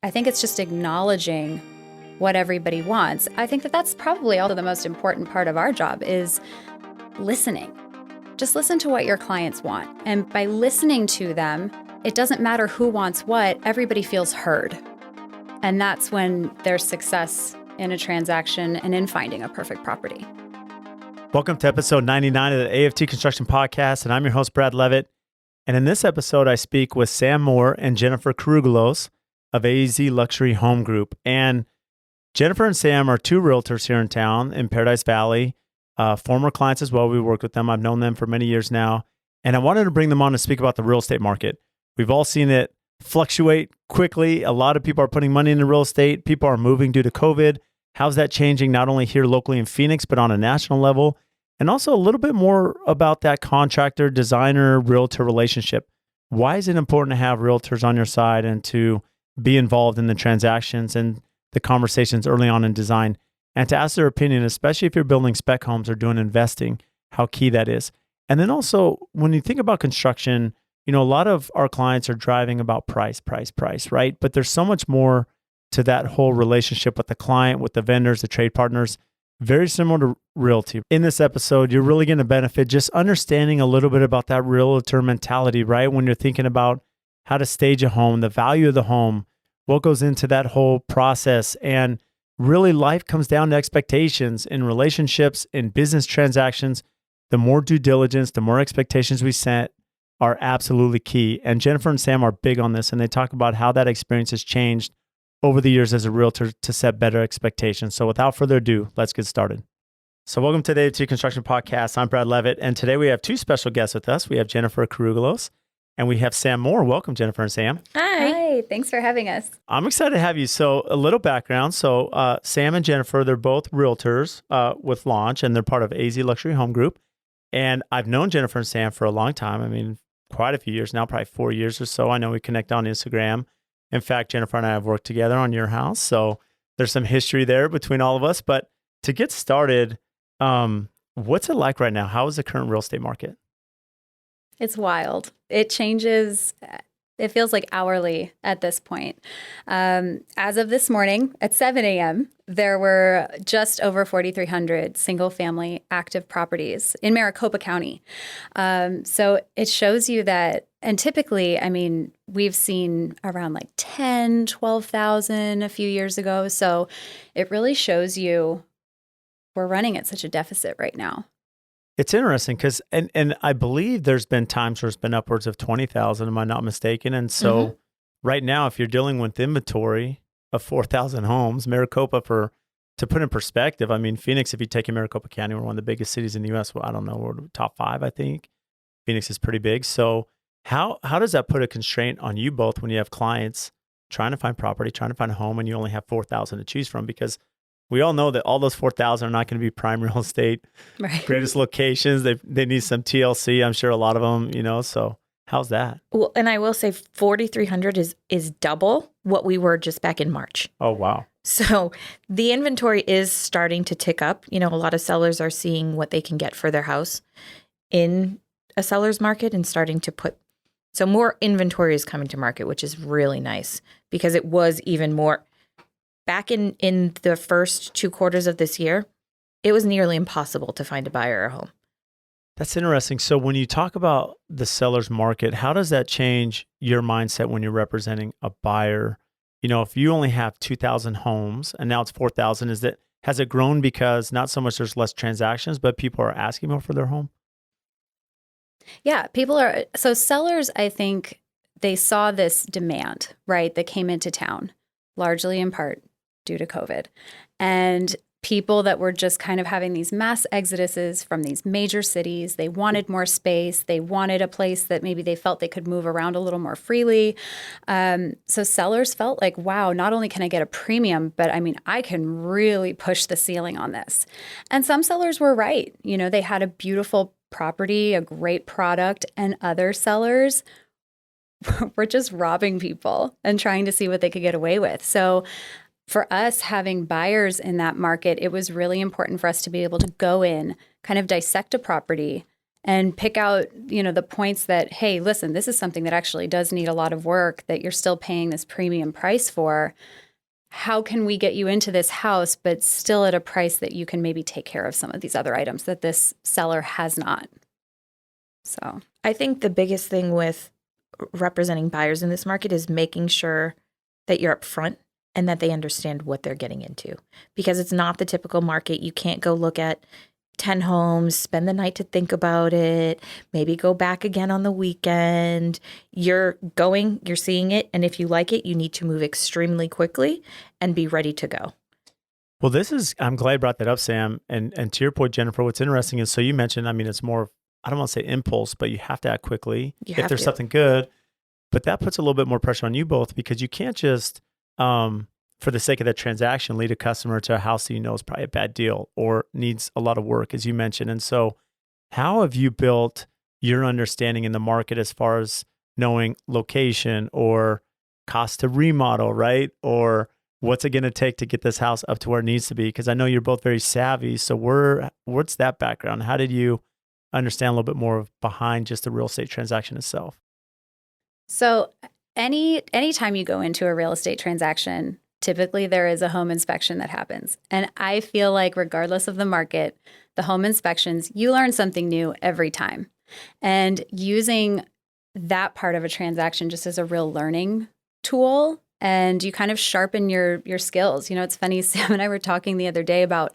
I think it's just acknowledging what everybody wants. I think that that's probably also the most important part of our job is listening. Just listen to what your clients want. And by listening to them, it doesn't matter who wants what, everybody feels heard. And that's when there's success in a transaction and in finding a perfect property. Welcome to episode 99 of the AFT Construction Podcast, and I'm your host, Brad Levitt. And in this episode, I speak with Sam Moore and Jennifer Kourouglos of AZ Luxury Home Group. And Jennifer and Sam are two realtors here in town in Paradise Valley, former clients as well. We worked with them. I've known them for many years now. And I wanted to bring them on to speak about the real estate market. We've all seen it fluctuate quickly. A lot of people are putting money into real estate. People are moving due to COVID. How's that changing not only here locally in Phoenix, but on a national level? And also a little bit more about that contractor, designer, realtor relationship. Why is it important to have realtors on your side and to be involved in the transactions and the conversations early on in design, and to ask their opinion, especially if you're building spec homes or doing investing, how key that is. And then also, when you think about construction, you know, a lot of our clients are driving about price, right? But there's so much more to that whole relationship with the client, with the vendors, the trade partners, very similar to realty. In this episode, you're really going to benefit just understanding a little bit about that realtor mentality, right? When you're thinking about how to stage a home, the value of the home, what goes into that whole process. And really life comes down to expectations in relationships, in business transactions. The more due diligence, the more expectations we set are absolutely key. And Jennifer and Sam are big on this, and they talk about how that experience has changed over the years as a realtor to set better expectations. So without further ado, let's get started. So welcome to the AFT Construction Podcast. I'm Brad Levitt, and today we have two special guests with us. We have Jennifer Kourouglos, and we have Sam Moore. Welcome, Jennifer and Sam. Hi, thanks for having us. I'm excited to have you. So a little background. So Sam and Jennifer, they're both realtors with Launch, and they're part of AZ Luxury Home Group. And I've known Jennifer and Sam for a long time. I mean, quite a few years now, probably 4 years or so. I know we connect on Instagram. In fact, Jennifer and I have worked together on your house. So there's some history there between all of us. But to get started, what's it like right now? How is the current real estate market? It's wild. It changes. It feels like hourly at this point. As of this morning at 7 a.m., there were just over 4,300 single-family active properties in Maricopa County. So it shows you that, and typically, I mean, we've seen around like 10, 12,000 a few years ago. So it really shows you we're running at such a deficit right now. It's interesting because, and I believe there's been times where it's been upwards of 20,000, am I not mistaken? And so right now, if you're dealing with inventory of 4,000 homes, Maricopa, to put in perspective, I mean, Phoenix, if you take in Maricopa County, we're one of the biggest cities in the U.S. Well, I don't know, we're top 5, I think. Phoenix is pretty big. So how does that put a constraint on you both when you have clients trying to find property, trying to find a home, and you only have 4,000 to choose from? Because we all know that all those 4,000 are not going to be prime real estate, right? Greatest locations. They need some TLC. I'm sure a lot of them, you know, so how's that? Well, and I will say 4,300 is double what we were just back in March. Oh, wow. So the inventory is starting to tick up. You know, a lot of sellers are seeing what they can get for their house in a seller's market and starting to so more inventory is coming to market, which is really nice because it was even more. Back in the first 2 quarters of this year, it was nearly impossible to find a buyer or a home. That's interesting. So when you talk about the seller's market, how does that change your mindset when you're representing a buyer? You know, if you only have 2,000 homes and now it's 4,000, has it grown because not so much there's less transactions, but people are asking more for their home? Yeah, so sellers, I think they saw this demand, right, that came into town, largely in part due to COVID. And people that were just kind of having these mass exoduses from these major cities, they wanted more space. They wanted a place that maybe they felt they could move around a little more freely. So sellers felt like, wow, not only can I get a premium, but I mean, I can really push the ceiling on this. And some sellers were right. You know, they had a beautiful property, a great product, and other sellers were just robbing people and trying to see what they could get away with. So for us having buyers in that market, it was really important for us to be able to go in, kind of dissect a property and pick out, the points that, hey, listen, this is something that actually does need a lot of work that you're still paying this premium price for. How can we get you into this house, but still at a price that you can maybe take care of some of these other items that this seller has not? So I think the biggest thing with representing buyers in this market is making sure that you're upfront and that they understand what they're getting into, because it's not the typical market. You can't go look at 10 homes, spend the night to think about it, maybe go back again on the weekend. You're seeing it. And if you like it, you need to move extremely quickly and be ready to go. Well, I'm glad you brought that up, Sam. And to your point, Jennifer, what's interesting is, so you mentioned, it's more, I don't want to say impulse, but you have to act quickly if there's something good. But that puts a little bit more pressure on you both, because you can't just, for the sake of that transaction, lead a customer to a house that you know is probably a bad deal or needs a lot of work, as you mentioned. And so how have you built your understanding in the market as far as knowing location or cost to remodel, right? Or what's it going to take to get this house up to where it needs to be? Because I know you're both very savvy. So what's that background? How did you understand a little bit more behind just the real estate transaction itself? So anytime you go into a real estate transaction, typically there is a home inspection that happens. And I feel like regardless of the market, the home inspections, you learn something new every time. And using that part of a transaction just as a real learning tool, and you kind of sharpen your skills. It's funny, Sam and I were talking the other day about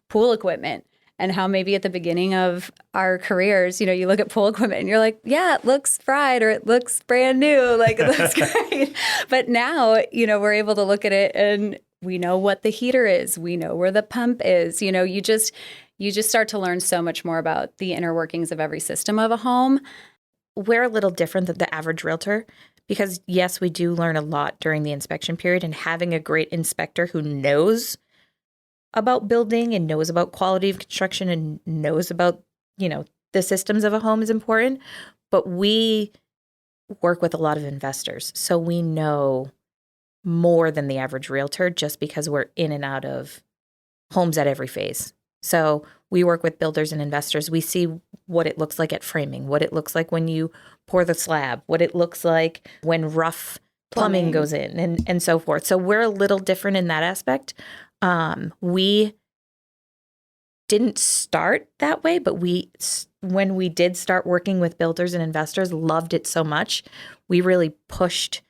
pool equipment and how maybe at the beginning of our careers, you look at pool equipment and you're like, yeah, it looks fried or it looks brand new, like it looks great. But now, we're able to look at it and we know what the heater is. We know where the pump is. You just start to learn so much more about the inner workings of every system of a home. We're a little different than the average realtor because, yes, we do learn a lot during the inspection period, and having a great inspector who knows about building and knows about quality of construction and knows about, the systems of a home is important. But we work with a lot of investors, so we know more than the average realtor just because we're in and out of homes at every phase. So we work with builders and investors. We see what it looks like at framing, what it looks like when you pour the slab, what it looks like when rough plumbing goes in, and so forth. So we're a little different in that aspect. We didn't start that way, but when we did start working with builders and investors, loved it so much. We really pushed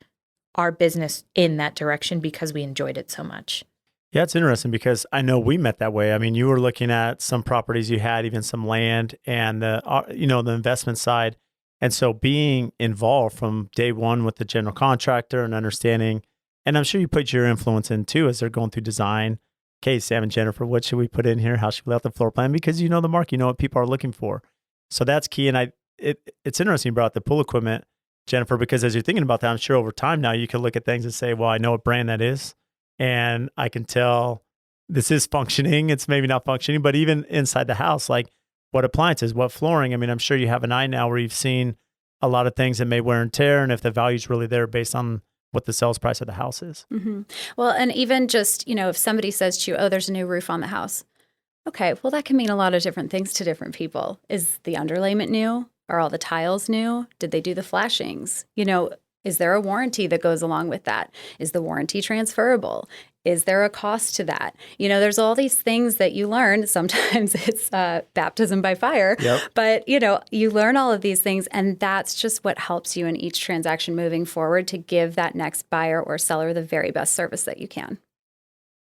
our business in that direction because we enjoyed it so much. Yeah, it's interesting because I know we met that way. You were looking at some properties you had, even some land, and the investment side. And so being involved from day one with the general contractor and understanding, and I'm sure you put your influence in too as they're going through design. Okay, Sam and Jennifer, what should we put in here? How should we lay out the floor plan? Because you know the market, you know what people are looking for. So that's key. And it's interesting you brought up the pool equipment, Jennifer, because as you're thinking about that, I'm sure over time now you can look at things and say, well, I know what brand that is. And I can tell this is functioning. It's maybe not functioning, but even inside the house, like what appliances, what flooring. I'm sure you have an eye now where you've seen a lot of things that may wear and tear, and if the value is really there based on what the sales price of the house is. Mm-hmm. Well, and even just, if somebody says to you, oh, there's a new roof on the house. Okay, well, that can mean a lot of different things to different people. Is the underlayment new? Are all the tiles new? Did they do the flashings? Is there a warranty that goes along with that? Is the warranty transferable? Is there a cost to that? There's all these things that you learn. Sometimes it's baptism by fire, but you learn all of these things, and that's just what helps you in each transaction moving forward to give that next buyer or seller the very best service that you can.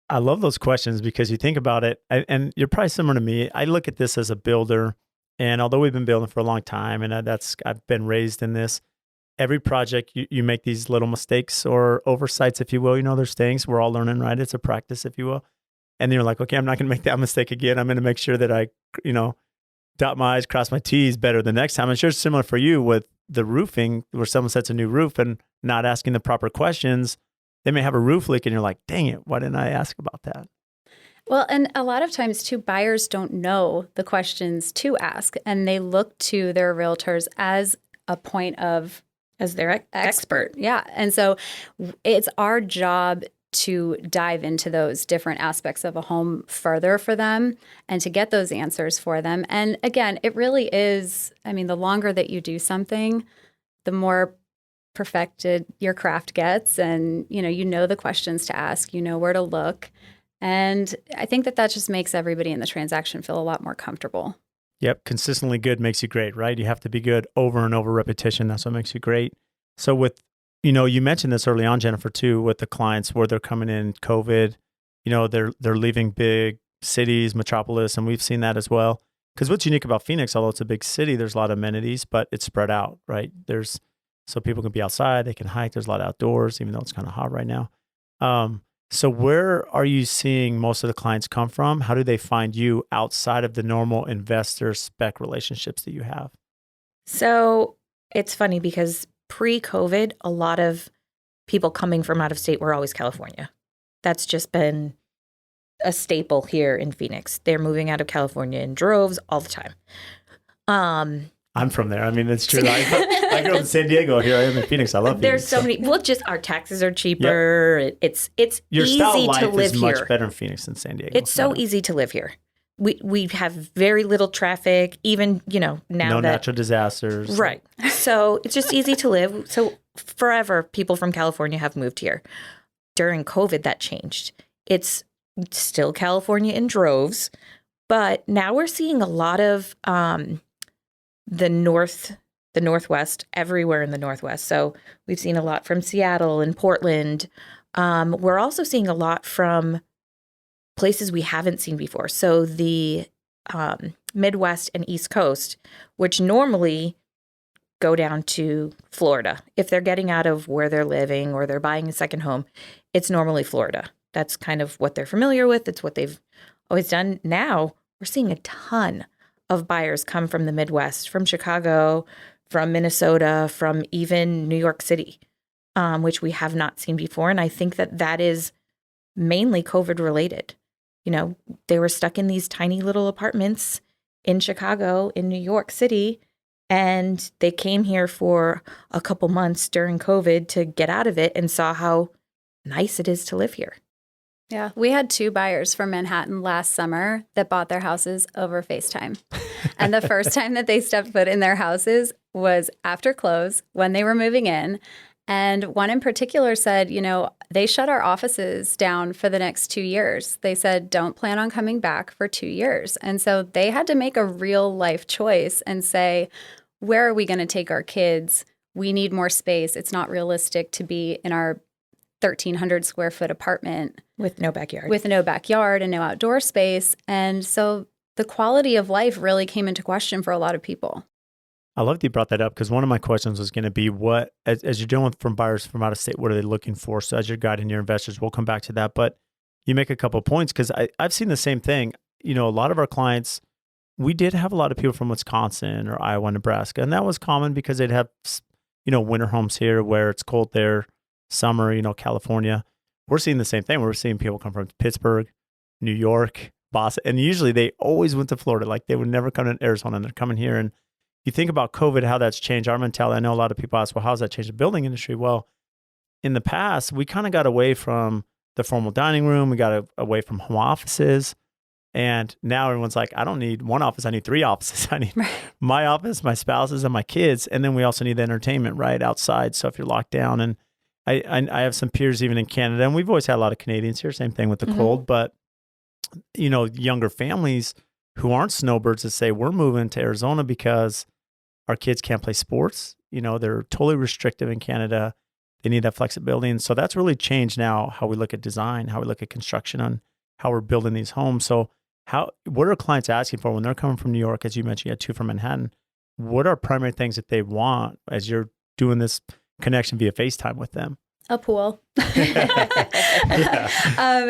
I love those questions because you think about it, and you're probably similar to me. I look at this as a builder, and although we've been building for a long time, and I've been raised in this, every project you make these little mistakes or oversights, if you will. There's things we're all learning, right? It's a practice, if you will. And then you're like, okay, I'm not going to make that mistake again. I'm going to make sure that I, dot my I's, cross my T's better the next time. I'm sure it's similar for you with the roofing, where someone sets a new roof and not asking the proper questions. They may have a roof leak and you're like, dang it, why didn't I ask about that? Well, and a lot of times too, buyers don't know the questions to ask, and they look to their realtors as a point of as their expert. Yeah. And so it's our job to dive into those different aspects of a home further for them and to get those answers for them. And again, it really is, I mean, the longer that you do something, the more perfected your craft gets, and you know the questions to ask, you know where to look. And I think that just makes everybody in the transaction feel a lot more comfortable. Yep. Consistently good makes you great, right? You have to be good over and over repetition. That's what makes you great. So with, you mentioned this early on, Jennifer, too, with the clients where they're coming in COVID, they're leaving big cities, metropolis, and we've seen that as well. Because what's unique about Phoenix, although it's a big city, there's a lot of amenities, but it's spread out, right? So people can be outside, they can hike. There's a lot of outdoors, even though it's kind of hot right now. So where are you seeing most of the clients come from? How do they find you outside of the normal investor spec relationships that you have? So it's funny because pre-COVID, a lot of people coming from out of state were always California. That's just been a staple here in Phoenix. They're moving out of California in droves all the time. I'm from there. I mean, it's true. I grew up in San Diego. Here I am in Phoenix. I love Phoenix. There's so many. Well, just our taxes are cheaper. Yep. It's Your easy style of life to live is here. much better in Phoenix than San Diego. It's so easy to live here. We have very little traffic. Even now no that natural disasters. Right. So it's just easy to live. So forever, people from California have moved here. During COVID, that changed. It's still California in droves, but now we're seeing a lot of the Northwest, everywhere in the Northwest. So we've seen a lot from Seattle and Portland. We're also seeing a lot from places we haven't seen before. So the Midwest and East Coast, which normally go down to Florida. If they're getting out of where they're living or they're buying a second home, it's normally Florida. That's kind of what they're familiar with. It's what they've always done. Now we're seeing a ton of buyers come from the Midwest, from Chicago, from Minnesota, from even New York City, which we have not seen before. And I think that is mainly COVID related. They were stuck in these tiny little apartments in Chicago, in New York City, and they came here for a couple months during COVID to get out of it and saw how nice it is to live here. Yeah, we had 2 buyers from Manhattan last summer that bought their houses over FaceTime. And the first time that they stepped foot in their houses was after close when they were moving in. And one in particular said, they shut our offices down for the next 2 years. They said, don't plan on coming back for 2 years. And so they had to make a real life choice and say, where are we going to take our kids? We need more space. It's not realistic to be in our 1,300 square foot apartment with no backyard, and no outdoor space. And so the quality of life really came into question for a lot of people. I love that you brought that up because one of my questions was going to be what, as you're dealing with from buyers from out of state, what are they looking for? So as you're guiding your investors, we'll come back to that. But you make a couple of points because I've seen the same thing. A lot of our clients, we did have a lot of people from Wisconsin or Iowa, Nebraska, and that was common because they'd have, winter homes here where it's cold there, summer, California. We're seeing the same thing. We're seeing people come from Pittsburgh, New York, Boston, and usually they always went to Florida. Like they would never come to Arizona, and they're coming here. And you think about COVID, how that's changed our mentality. I know a lot of people ask, well, how's that changed the building industry? Well, in the past, we kind of got away from the formal dining room. We got away from home offices. And now everyone's like, I don't need one office. I need 3 offices. I need my office, my spouses, and my kids. And then we also need the entertainment right outside. So if you're locked down, and I have some peers even in Canada, and we've always had a lot of Canadians here, same thing with the cold, but younger families who aren't snowbirds that say, we're moving to Arizona because our kids can't play sports. They're totally restrictive in Canada. They need that flexibility. And so that's really changed now how we look at design, how we look at construction, and how we're building these homes. So what are clients asking for when they're coming from New York? As you mentioned, you had 2 from Manhattan. What are primary things that they want as you're doing this connection via FaceTime with them? A pool. Yeah.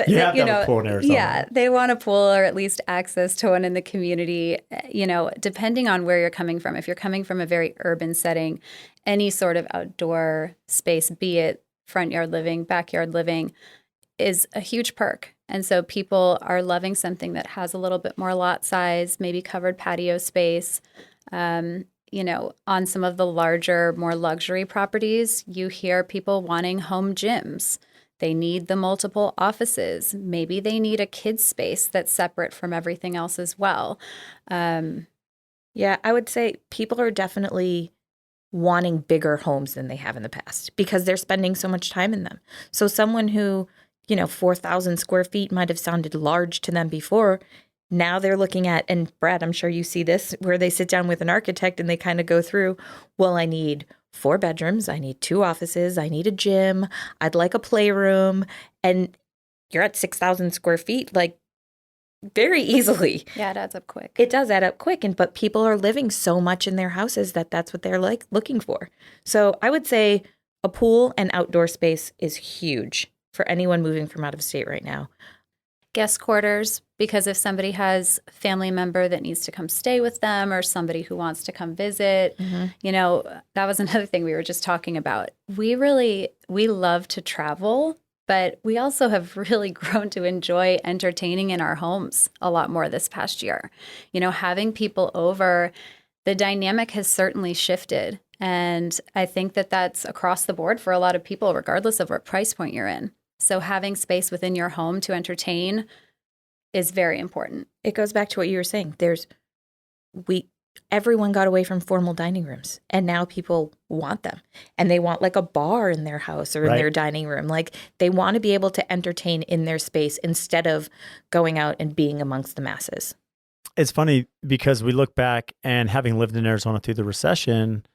You have to have a pool in Arizona. Yeah, they want a pool or at least access to one in the community. Depending on where you're coming from. If you're coming from a very urban setting, any sort of outdoor space, be it front yard living, backyard living, is a huge perk. And so people are loving something that has a little bit more lot size, maybe covered patio space. On some of the larger, more luxury properties, you hear people wanting home gyms. They need the multiple offices. Maybe they need a kid's space that's separate from everything else as well. Yeah, I would say people are definitely wanting bigger homes than they have in the past because they're spending so much time in them. So someone who, 4,000 square feet might have sounded large to them before. Now they're looking at, and Brad, I'm sure you see this, where they sit down with an architect and they kind of go through, well, I need 4 bedrooms, I need 2 offices, I need a gym, I'd like a playroom, and you're at 6,000 square feet, like very easily. Yeah, it adds up quick. It does add up quick, but people are living so much in their houses that that's what they're like looking for. So I would say a pool and outdoor space is huge for anyone moving from out of state right now. Guest quarters, because if somebody has a family member that needs to come stay with them or somebody who wants to come visit, that was another thing we were just talking about. We love to travel, but we also have really grown to enjoy entertaining in our homes a lot more this past year. Having people over, the dynamic has certainly shifted. And I think that that's across the board for a lot of people, regardless of what price point you're in. So having space within your home to entertain is very important. It goes back to what you were saying. Everyone got away from formal dining rooms, and now people want them, and they want like a bar in their house or in their dining room. Like they want to be able to entertain in their space instead of going out and being amongst the masses. It's funny because we look back and having lived in Arizona through the recession,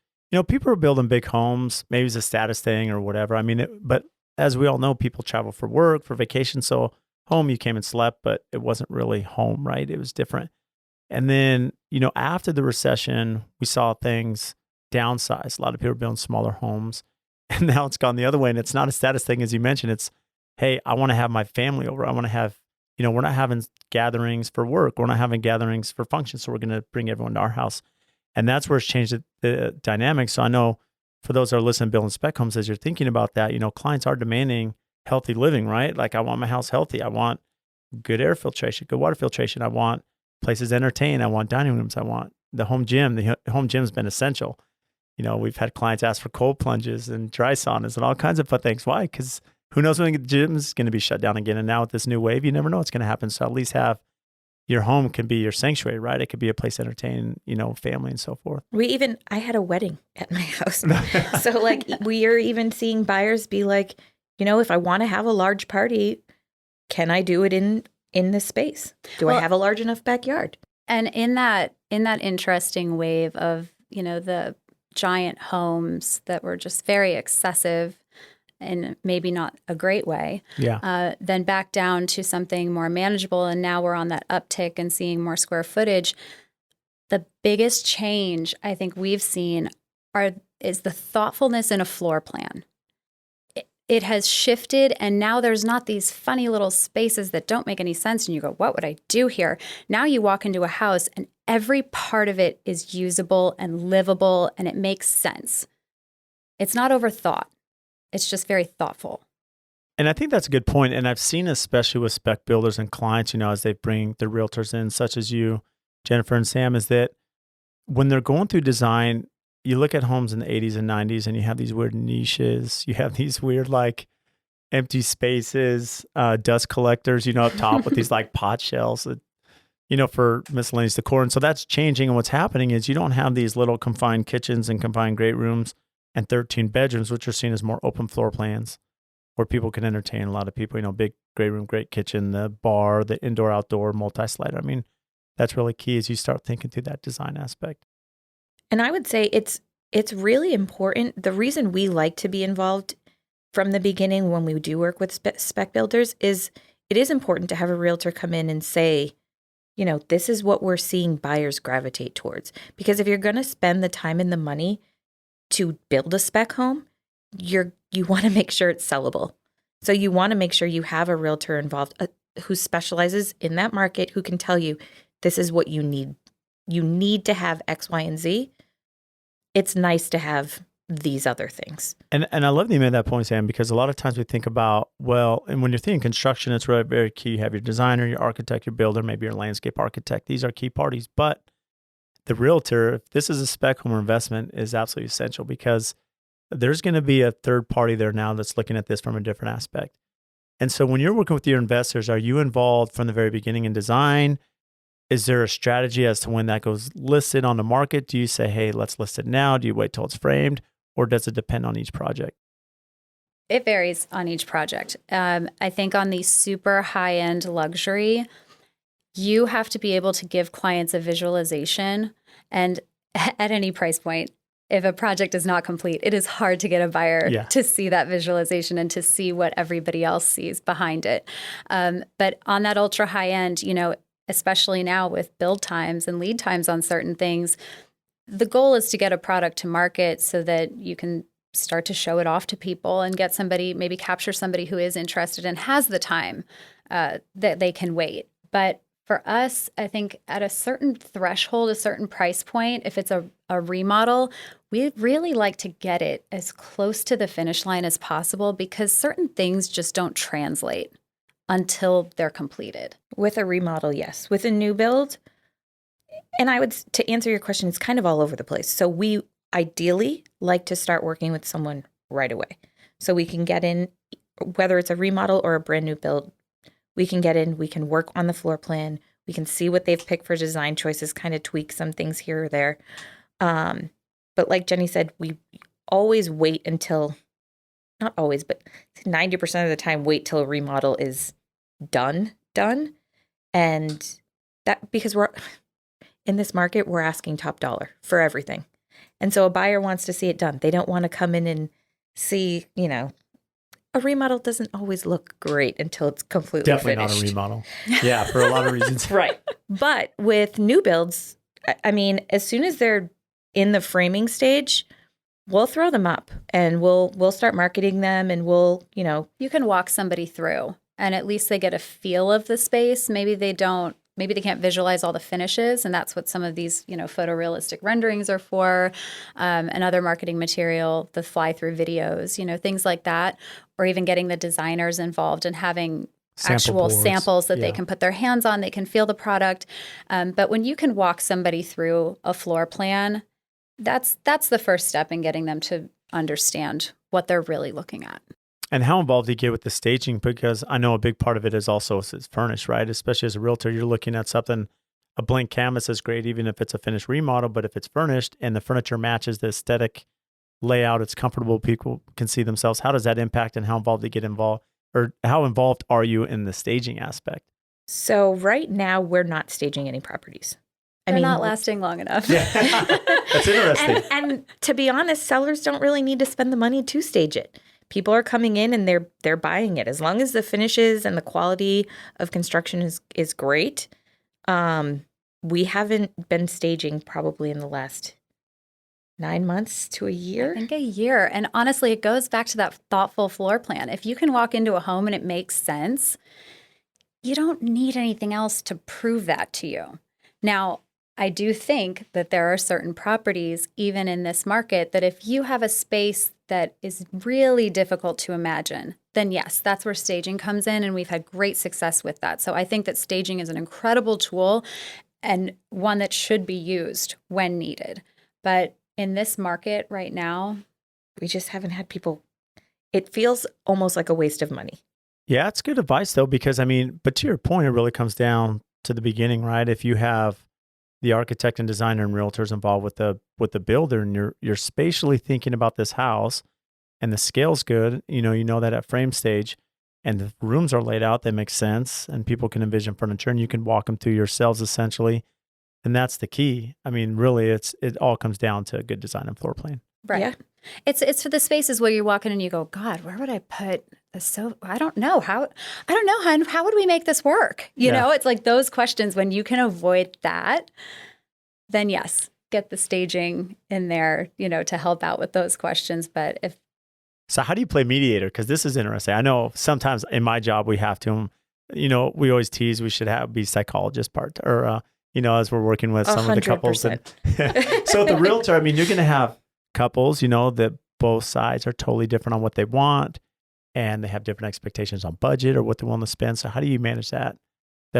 people are building big homes. Maybe it's a status thing or whatever. I mean, but as we all know, people travel for work, for vacation. So home, you came and slept, but it wasn't really home, right? It was different. And then, after the recession, we saw things downsize. A lot of people are building smaller homes. And now it's gone the other way. And it's not a status thing, as you mentioned. It's, hey, I want to have my family over. I want to have, we're not having gatherings for work. We're not having gatherings for functions. So we're going to bring everyone to our house. And that's where it's changed the dynamic. So I know for those that are listening, building spec homes, as you're thinking about that, clients are demanding healthy living, right? Like I want my house healthy. I want good air filtration, good water filtration. I want places to entertain. I want dining rooms. I want the home gym. The home gym's been essential. We've had clients ask for cold plunges and dry saunas and all kinds of fun things. Why? Because who knows when the gym's going to be shut down again. And now with this new wave, you never know what's going to happen. So at least have your home can be your sanctuary, right? It could be a place to entertain, family and so forth. I had a wedding at my house. So like we are even seeing buyers be like, if I want to have a large party, can I do it in this space? Do I have a large enough backyard? And in that interesting wave of, the giant homes that were just very excessive in maybe not a great way, then back down to something more manageable. And now we're on that uptick and seeing more square footage. The biggest change I think we've seen is the thoughtfulness in a floor plan. It has shifted, and now there's not these funny little spaces that don't make any sense. And you go, what would I do here? Now you walk into a house and every part of it is usable and livable, and it makes sense. It's not overthought. It's just very thoughtful. And I think that's a good point. And I've seen, especially with spec builders and clients, as they bring the realtors in, such as you, Jennifer and Sam, is that when they're going through design, you look at homes in the 80s and 90s and you have these weird niches. You have these weird, like, empty spaces, dust collectors, up top with these, like, pot shells that, for miscellaneous decor. And so that's changing. And what's happening is you don't have these little confined kitchens and confined great rooms and 13 bedrooms, which are seen as more open floor plans where people can entertain a lot of people, big great room, great kitchen, the bar, the indoor, outdoor, multi-slider. I mean, that's really key as you start thinking through that design aspect. And I would say it's really important. The reason we like to be involved from the beginning when we do work with spec builders is it is important to have a realtor come in and say, this is what we're seeing buyers gravitate towards. Because if you're going to spend the time and the money to build a spec home, you want to make sure it's sellable. So you want to make sure you have a realtor involved who specializes in that market, who can tell you this is what you need. You need to have X, Y, and Z. It's nice to have these other things. And I love that you made that point, Sam, because a lot of times we think about, and when you're thinking construction, it's really very key. You have your designer, your architect, your builder, maybe your landscape architect. These are key parties. But the realtor, if this is a spec home or investment, is absolutely essential because there's going to be a third party there now that's looking at this from a different aspect. And so when you're working with your investors, are you involved from the very beginning in design? Is there a strategy as to when that goes listed on the market? Do you say, hey, let's list it now? Do you wait till it's framed? Or does it depend on each project? It varies on each project. I think on the super high-end luxury, you have to be able to give clients a visualization. And at any price point, if a project is not complete, it is hard to get a buyer to see that visualization and to see what everybody else sees behind it. But on that ultra high end, especially now with build times and lead times on certain things, the goal is to get a product to market so that you can start to show it off to people and get somebody, maybe capture somebody who is interested and has the time that they can wait. But for us, I think at a certain threshold, a certain price point, if it's a remodel, we really like to get it as close to the finish line as possible because certain things just don't translate until they're completed. With a remodel, yes. With a new build, and to answer your question, it's kind of all over the place. So we ideally like to start working with someone right away. So we can get in, whether it's a remodel or a brand new build, we can get in, we can work on the floor plan, we can see what they've picked for design choices, kind of tweak some things here or there. But like Jenny said, we always wait until, not always, but 90% of the time, wait till a remodel is done. And that, because we're in this market, we're asking top dollar for everything. And so a buyer wants to see it done. They don't want to come in and see, a remodel doesn't always look great until it's completely Definitely finished. Not a remodel. Yeah, for a lot of reasons. Right. But with new builds, I mean, as soon as they're in the framing stage, we'll throw them up and we'll start marketing them and You can walk somebody through and at least they get a feel of the space. Maybe they can't visualize all the finishes, and that's what some of these, photorealistic renderings are for, and other marketing material, the fly-through videos, things like that, or even getting the designers involved and having actual samples that they can put their hands on, they can feel the product. But when you can walk somebody through a floor plan, that's the first step in getting them to understand what they're really looking at. And how involved do you get with the staging? Because I know a big part of it is also it's furnished, right? Especially as a realtor, you're looking at something, a blank canvas is great, even if it's a finished remodel, but if it's furnished and the furniture matches the aesthetic layout, it's comfortable, people can see themselves. How does that impact and how involved do you get involved? Or how involved are you in the staging aspect? So right now, we're not staging any properties. They're not lasting long enough. Yeah. That's interesting. And to be honest, sellers don't really need to spend the money to stage it. People are coming in and they're buying it. As long as the finishes and the quality of construction is great. We haven't been staging probably in the last 9 months to a year. I think a year. And honestly, it goes back to that thoughtful floor plan. If you can walk into a home and it makes sense, you don't need anything else to prove that to you. Now, I do think that there are certain properties, even in this market, that if you have a space that is really difficult to imagine, then yes, that's where staging comes in. And we've had great success with that. So I think that staging is an incredible tool and one that should be used when needed. But in this market right now, we just haven't had people. It feels almost like a waste of money. Yeah, it's good advice though, because but to your point, it really comes down to the beginning, right? If you have the architect and designer and realtors involved with the builder, and you're spatially thinking about this house, and the scale's good, you know that at frame stage, and the rooms are laid out that make sense, and people can envision furniture, and you can walk them through yourselves essentially, and that's the key. Really, it all comes down to good design and floor plan. Right. Yeah. It's for the spaces where you walk in and you go, God, where would I put this? So I don't know how would we make this work? You know, it's like those questions. When you can avoid that, then yes, get the staging in there, to help out with those questions. But so how do you play mediator? Because this is interesting. I know sometimes in my job we have to, we always tease we should be psychologist part, or as we're working with some 100%. Of the couples. And so the realtor, you're going to have couples, that both sides are totally different on what they want, and they have different expectations on budget or what they want to spend. So how do you manage that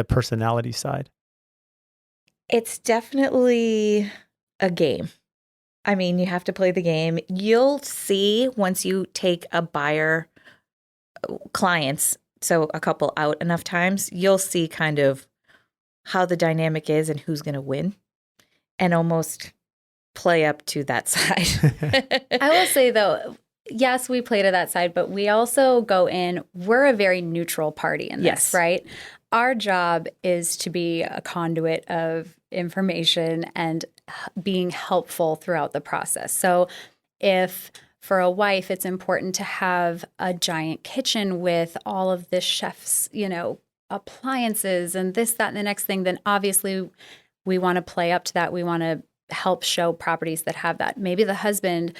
personality side? It's definitely a game. You have to play the game. You'll see once you take a buyer clients so a couple out enough times, you'll see kind of how the dynamic is and who's going to win, and almost play up to that side. I will say though, yes, we play to that side, but we also go in, we're a very neutral party in this, Yes. right? Our job is to be a conduit of information and being helpful throughout the process. So if for a wife, it's important to have a giant kitchen with all of the chef's, appliances and this, that, and the next thing, then obviously we want to play up to that. We want to help show properties that have that. Maybe the husband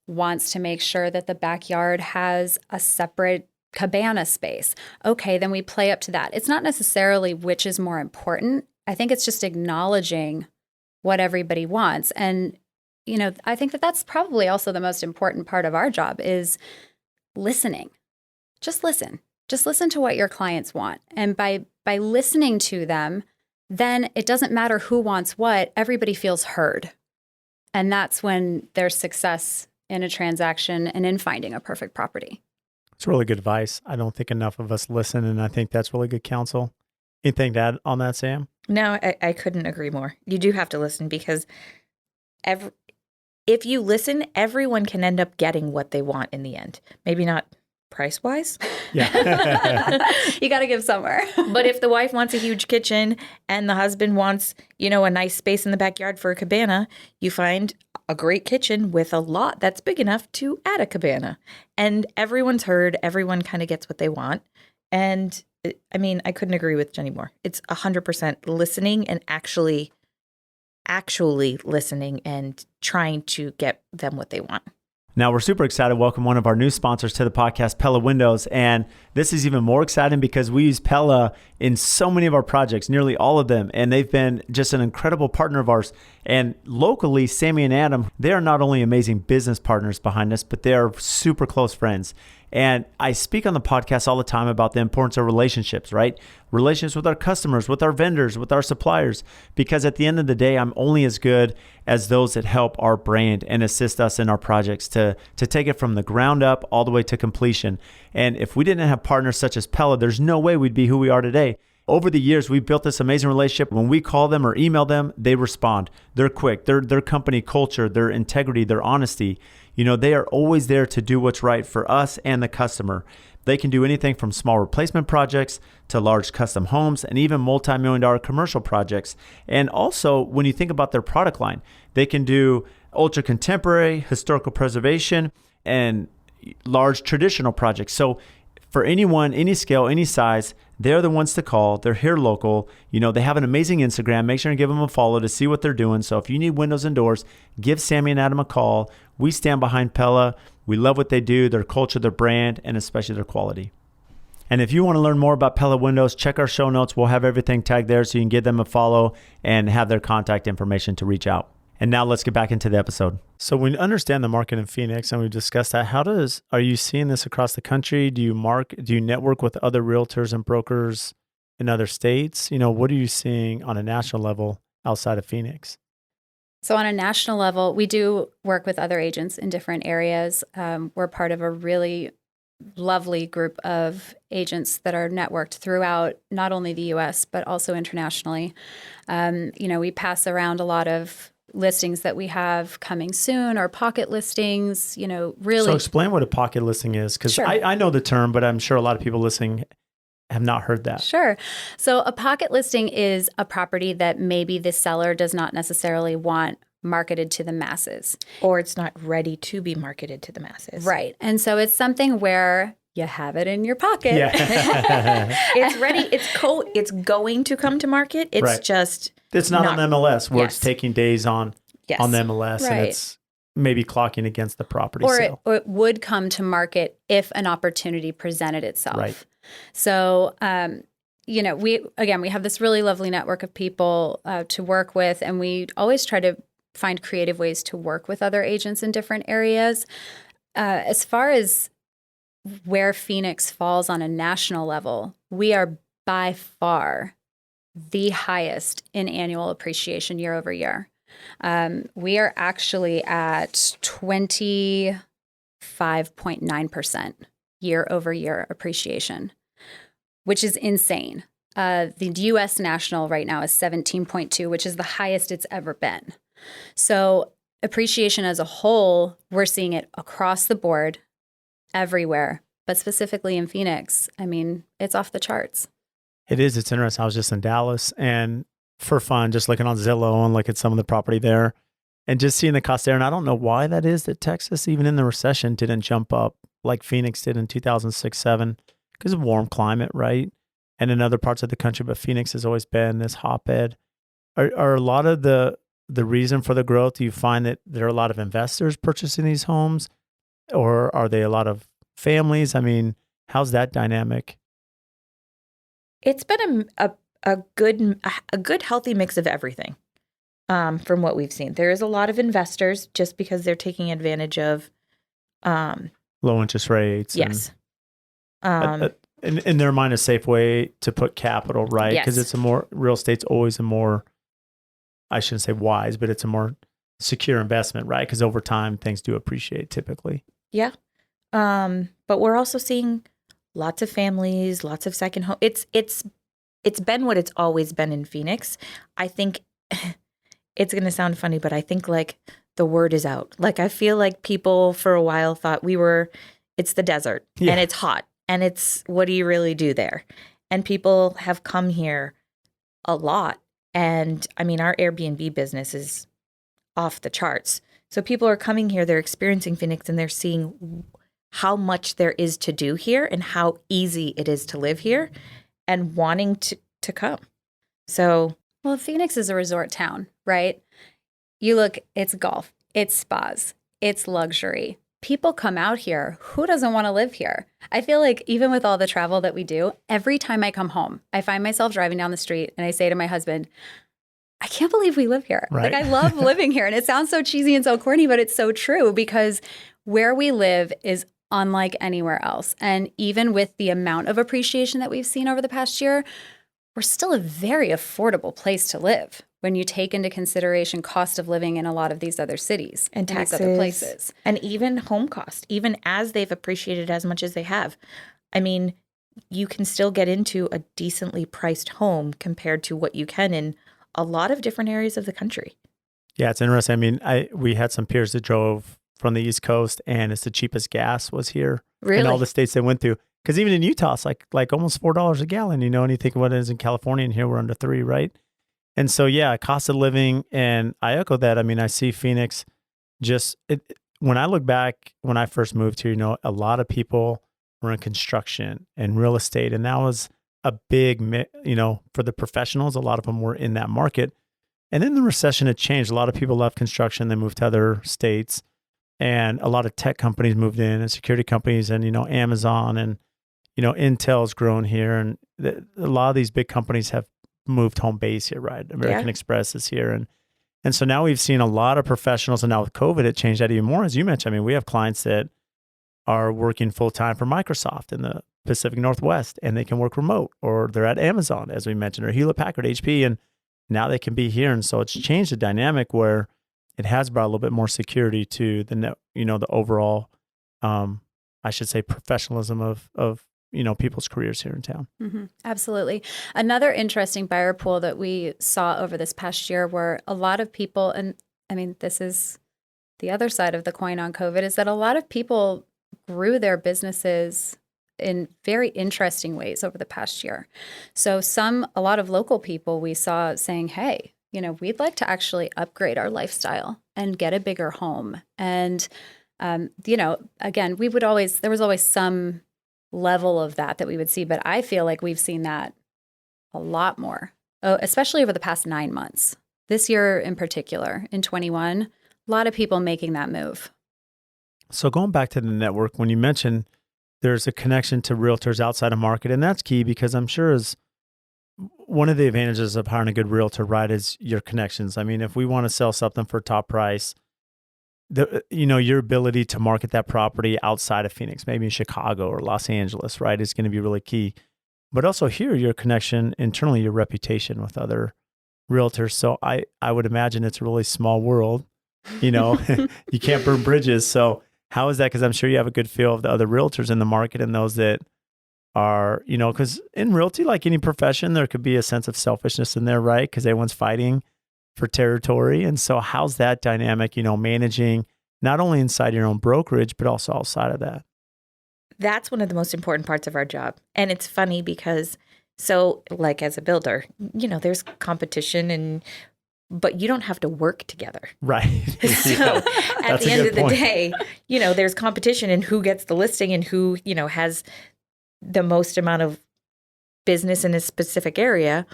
wants to make sure that the backyard has a separate cabana space. Okay, then we play up to that. It's not necessarily which is more important. I think it's just acknowledging what everybody wants. And, I think that that's probably also the most important part of our job is listening. Just listen. Just listen to what your clients want. And by listening to them, then it doesn't matter who wants what, everybody feels heard. And that's when there's success in a transaction and in finding a perfect property. It's really good advice. I don't think enough of us listen, and I think that's really good counsel. Anything to add on that, Sam? No, I couldn't agree more. You do have to listen because if you listen, everyone can end up getting what they want in the end. Maybe not price-wise. Yeah. You got to give somewhere. But if the wife wants a huge kitchen and the husband wants, a nice space in the backyard for a cabana, you find a great kitchen with a lot that's big enough to add a cabana. And everyone's heard, everyone kind of gets what they want. And I couldn't agree with Jenny more. It's 100% listening and actually listening and trying to get them what they want. Now, we're super excited to welcome one of our new sponsors to the podcast, Pella Windows. And this is even more exciting because we use Pella in so many of our projects, nearly all of them. And they've been just an incredible partner of ours. And locally, Sammy and Adam, they are not only amazing business partners behind us, but they are super close friends. And I speak on the podcast all the time about the importance of relationships, right? Relationships with our customers, with our vendors, with our suppliers, because at the end of the day, I'm only as good as those that help our brand and assist us in our projects to take it from the ground up all the way to completion. And if we didn't have partners such as Pella, there's no way we'd be who we are today. Over the years, we've built this amazing relationship. When we call them or email them, they respond. They're quick. Their company culture, their integrity, their honesty, they are always there to do what's right for us and the customer. They can do anything from small replacement projects to large custom homes and even multi-million-dollar commercial projects. And also, when you think about their product line, they can do ultra contemporary, historical preservation, and large traditional projects. So for anyone, any scale, any size, they're the ones to call. They're here local. They have an amazing Instagram. Make sure to give them a follow to see what they're doing. So if you need windows and doors, give Sammy and Adam a call. We stand behind Pella. We love what they do, their culture, their brand, and especially their quality. And if you want to learn more about Pella Windows, check our show notes. We'll have everything tagged there so you can give them a follow and have their contact information to reach out. And now let's get back into the episode. So we understand the market in Phoenix and we've discussed that. Are you seeing this across the country? Do you network with other realtors and brokers in other states? What are you seeing on a national level outside of Phoenix? So on a national level, we do work with other agents in different areas. We're part of a really lovely group of agents that are networked throughout not only the U.S., but also internationally. We pass around a lot of listings that we have coming soon or pocket listings, really. So explain what a pocket listing is, because Sure. I know the term, but I'm sure a lot of people listening have not heard that. Sure. So a pocket listing is a property that maybe the seller does not necessarily want marketed to the masses. Or it's not ready to be marketed to the masses. Right. And so it's something where you have it in your pocket. Yeah. It's ready. It's going to come to market. It's Right. just It's not on MLS where it's Yes. taking days on yes. the MLS and Right. it's maybe clocking against the property Or sale. it would come to market if an opportunity presented itself. Right. So, we have this really lovely network of people to work with, and we always try to find creative ways to work with other agents in different areas. As far as where Phoenix falls on a national level, we are by far the highest in annual appreciation year over year. We are actually at 25.9% year over year appreciation, which is insane. The U.S. national right now is 17.2, which is the highest it's ever been. So appreciation as a whole, we're seeing it across the board, everywhere, but specifically in Phoenix. I mean, it's off the charts. It is. It's interesting. I was just in Dallas and for fun, just looking on Zillow and look at some of the property there and just seeing the cost there. And I don't know why that is that Texas, even in the recession, didn't jump up like Phoenix did in 2006-07 because of warm climate, right? And in other parts of the country, but Phoenix has always been this hotbed. Are a lot of the reason for the growth, do you find that there are a lot of investors purchasing these homes, or are they a lot of families? I mean, how's that dynamic? It's been a good healthy mix of everything. From what we've seen, there is a lot of investors just because they're taking advantage of Low interest rates. Yes. In their mind, a safe way to put capital, right? Because Yes. it's real estate's always a more, I shouldn't say wise, but it's a more secure investment, right? Because over time, things do appreciate typically. Yeah. But we're also seeing lots of families, lots of second home. It's been what it's always been in Phoenix. I think it's going to sound funny, but I think like the word is out. Like I feel like people for a while thought it's the desert and it's hot and it's, what do you really do there? And people have come here a lot. And I mean, our Airbnb business is off the charts. So people are coming here, they're experiencing Phoenix and they're seeing how much there is to do here and how easy it is to live here and wanting to come. So, well, Phoenix is a resort town, right? You look, it's golf, it's spas, it's luxury. People come out here. Who doesn't want to live here? I feel like even with all the travel that we do, every time I come home, I find myself driving down the street and I say to my husband, I can't believe we live here. Right. Like I love living here. And it sounds so cheesy and so corny, but it's so true because where we live is unlike anywhere else. And even with the amount of appreciation that we've seen over the past year, we're still a very affordable place to live when you take into consideration cost of living in a lot of these other cities and these taxes, other places. And even home cost, even as they've appreciated as much as they have. I mean, you can still get into a decently priced home compared to what you can in a lot of different areas of the country. Yeah, it's interesting. I mean, we had some peers that drove from the East Coast and it's the cheapest gas was here. Really? In all the states they went through. Because even in Utah, it's like almost $4 a gallon, and you think of what it is in California, and here we're under $3, right? And so, yeah, cost of living, and I echo that. I mean, I see Phoenix when I look back, when I first moved here, a lot of people were in construction and real estate, and that was a big, for the professionals, a lot of them were in that market. And then the recession had changed. A lot of people left construction, they moved to other states, and a lot of tech companies moved in and security companies and, Amazon and, Intel's grown here. And a lot of these big companies have moved home base here, right? American Express is here. And so now we've seen a lot of professionals, and now with COVID, it changed that even more. As you mentioned, I mean, we have clients that are working full-time for Microsoft in the Pacific Northwest, and they can work remote, or they're at Amazon, as we mentioned, or Hewlett Packard, HP, and now they can be here. And so it's changed the dynamic where it has brought a little bit more security to the overall, I should say, professionalism of people's careers here in town. Mm-hmm. Absolutely. Another interesting buyer pool that we saw over this past year were a lot of people, and I mean, this is the other side of the coin on COVID, is that a lot of people grew their businesses in very interesting ways over the past year. So a lot of local people we saw saying, hey, we'd like to actually upgrade our lifestyle and get a bigger home. And, again, there was always some level of that we would see, but I feel like we've seen that a lot more, especially over the past 9 months. This year in particular, in 21, a lot of people making that move. So going back to the network, when you mentioned there's a connection to realtors outside of market, and that's key because I'm sure is one of the advantages of hiring a good realtor, right, is your connections. I mean, if we want to sell something for top price, your ability to market that property outside of Phoenix, maybe in Chicago or Los Angeles, right, is going to be really key. But also here, your connection internally, your reputation with other realtors. So I would imagine it's a really small world. You can't burn bridges. So how is that? Because I'm sure you have a good feel of the other realtors in the market and those that are, because in realty, like any profession, there could be a sense of selfishness in there, right? Because everyone's fighting for territory. And so how's that dynamic, managing not only inside your own brokerage, but also outside of that? That's one of the most important parts of our job. And it's funny because, so like as a builder, there's competition but you don't have to work together. Right. So at the end of the day, there's competition in who gets the listing and who, has the most amount of business in a specific area.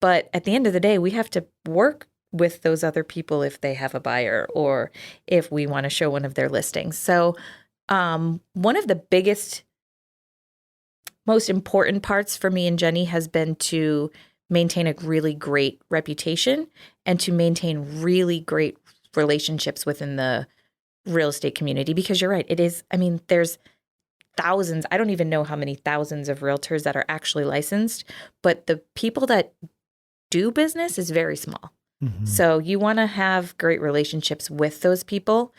But at the end of the day, we have to work with those other people if they have a buyer or if we want to show one of their listings. So one of the biggest, most important parts for me and Jenny has been to maintain a really great reputation and to maintain really great relationships within the real estate community. Because you're right, it is, there's thousands, I don't even know how many thousands of realtors that are actually licensed, but the people that do business is very small. Mm-hmm. So you want to have great relationships with those people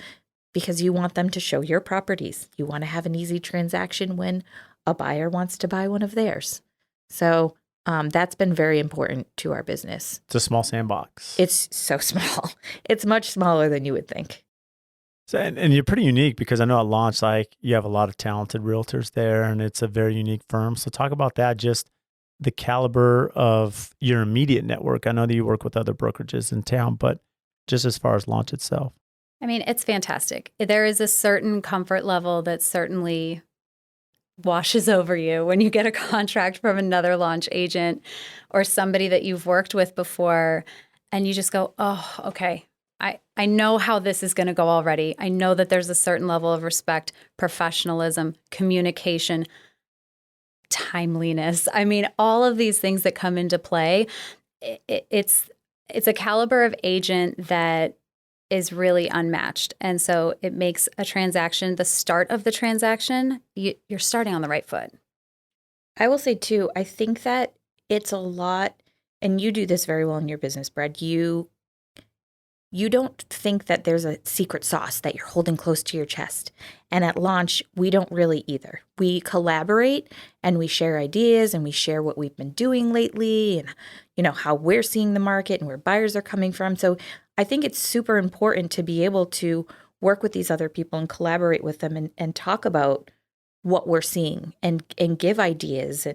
because you want them to show your properties. You want to have an easy transaction when a buyer wants to buy one of theirs. So that's been very important to our business. It's a small sandbox. It's so small. It's much smaller than you would think. So, and you're pretty unique because I know at launch, like you have a lot of talented realtors there and it's a very unique firm. So talk about that, just the caliber of your immediate network. I know that you work with other brokerages in town, but just as far as launch itself. It's fantastic. There is a certain comfort level that certainly washes over you when you get a contract from another launch agent or somebody that you've worked with before and you just go, oh, okay. I know how this is going to go already. I know that there's a certain level of respect, professionalism, communication, timeliness. All of these things that come into play. It's a caliber of agent that is really unmatched. And so it makes a transaction, the start of the transaction, you're starting on the right foot. I will say too, I think that it's a lot, and you do this very well in your business, Brad. You don't think that there's a secret sauce that you're holding close to your chest. And at launch, we don't really either. We collaborate and we share ideas and we share what we've been doing lately and, how we're seeing the market and where buyers are coming from. So I think it's super important to be able to work with these other people and collaborate with them and talk about what we're seeing and give ideas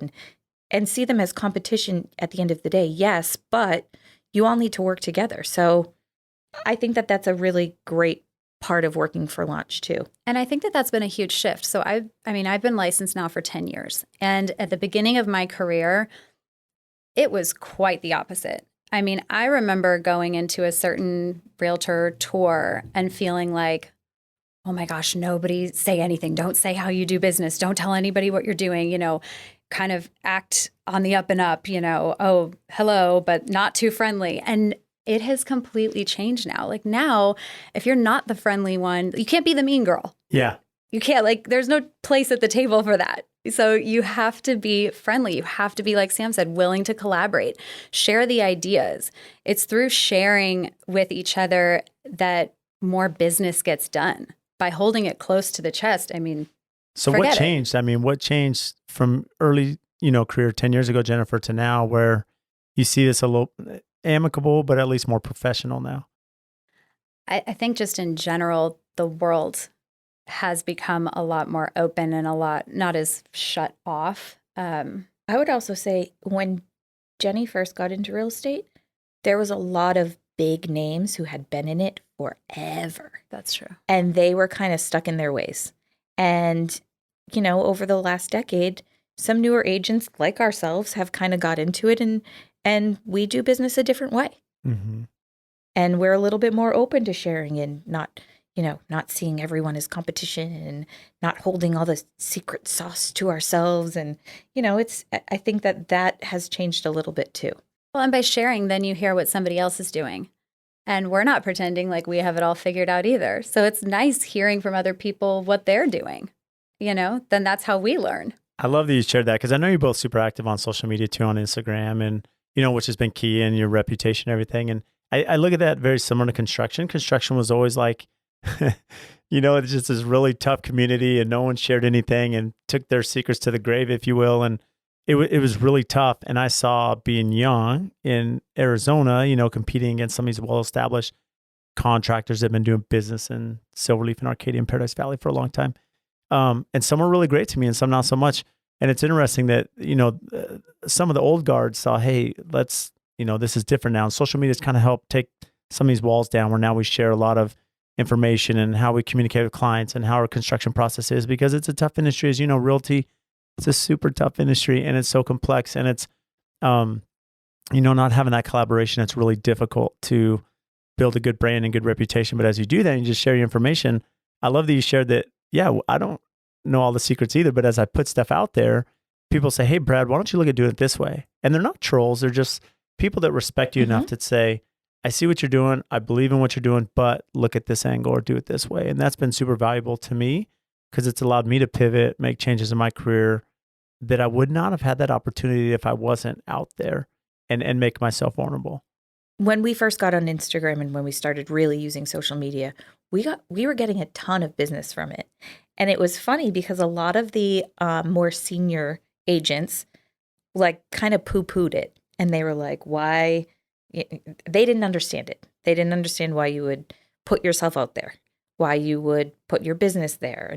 and see them as competition at the end of the day. Yes, but you all need to work together. So I think that that's a really great part of working for launch too. And I think that that's been a huge shift. So I've been licensed now for 10 years. And at the beginning of my career, it was quite the opposite. I remember going into a certain realtor tour and feeling like, oh my gosh, nobody say anything. Don't say how you do business. Don't tell anybody what you're doing, kind of act on the up and up, oh, hello, but not too friendly. And it has completely changed now. Like now, if you're not the friendly one, you can't be the mean girl. Yeah. You can't, there's no place at the table for that. So you have to be friendly. You have to be, like Sam said, willing to collaborate, share the ideas. It's through sharing with each other that more business gets done. By holding it close to the chest, So what changed? What changed from early, career 10 years ago, Jennifer, to now where you see this a little amicable, but at least more professional now? I think just in general, the world has become a lot more open and a lot not as shut off. I would also say when Jenny first got into real estate, there was a lot of big names who had been in it forever. That's true. And they were kind of stuck in their ways. And, over the last decade, some newer agents like ourselves have kind of got into it and we do business a different way. Mm-hmm. And we're a little bit more open to sharing and not seeing everyone as competition and not holding all the secret sauce to ourselves. And, I think that has changed a little bit too. Well, and by sharing, then you hear what somebody else is doing. And we're not pretending like we have it all figured out either. So it's nice hearing from other people what they're doing. Then that's how we learn. I love that you shared that because I know you're both super active on social media too, on Instagram and, which has been key in your reputation and everything. And I look at that very similar to construction. Construction was always like it's just this really tough community and no one shared anything and took their secrets to the grave, if you will. And it was really tough. And I saw, being young in Arizona, competing against some of these well-established contractors that have been doing business in Silverleaf and Arcadia and Paradise Valley for a long time. And some were really great to me and some not so much. And it's interesting that, some of the old guard saw, hey, let's, this is different now. And social media's kind of helped take some of these walls down, where now we share a lot of information and how we communicate with clients and how our construction process is, because it's a tough industry. As you know, realty, it's a super tough industry and it's so complex, and it's, not having that collaboration, it's really difficult to build a good brand and good reputation. But as you do that, and you just share your information. I love that you shared that. Yeah, I don't know all the secrets either, but as I put stuff out there, people say, hey, Brad, why don't you look at doing it this way? And they're not trolls. They're just people that respect you enough to say, I see what you're doing. I believe in what you're doing, but look at this angle or do it this way. And that's been super valuable to me, because it's allowed me to pivot, make changes in my career that I would not have had that opportunity if I wasn't out there and make myself vulnerable. When we first got on Instagram and when we started really using social media, we were getting a ton of business from it. And it was funny because a lot of the more senior agents kind of poo-pooed it. And they were like, why? They didn't understand it. They didn't understand why you would put yourself out there, why you would put your business there.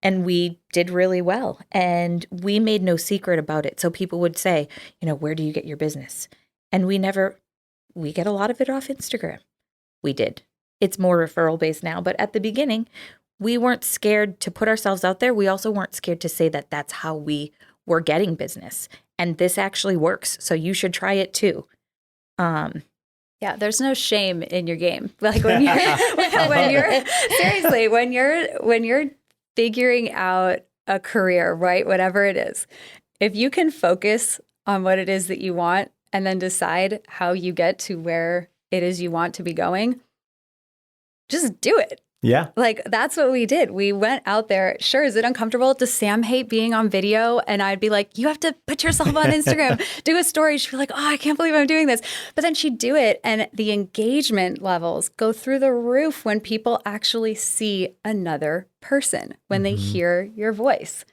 And we did really well. And we made no secret about it. So people would say, where do you get your business? And we get a lot of it off Instagram. We did. It's more referral based now. But at the beginning, we weren't scared to put ourselves out there. We also weren't scared to say that that's how we were getting business. And this actually works. So you should try it too. Yeah, there's no shame in your game. Like when you're figuring out a career, right? Whatever it is, if you can focus on what it is that you want and then decide how you get to where it is you want to be going, just do it. Yeah. That's what we did. We went out there. Sure, is it uncomfortable? Does Sam hate being on video? And I'd be like, you have to put yourself on Instagram, do a story. She'd be like, oh, I can't believe I'm doing this. But then she'd do it. And the engagement levels go through the roof when people actually see another person, when they hear your voice.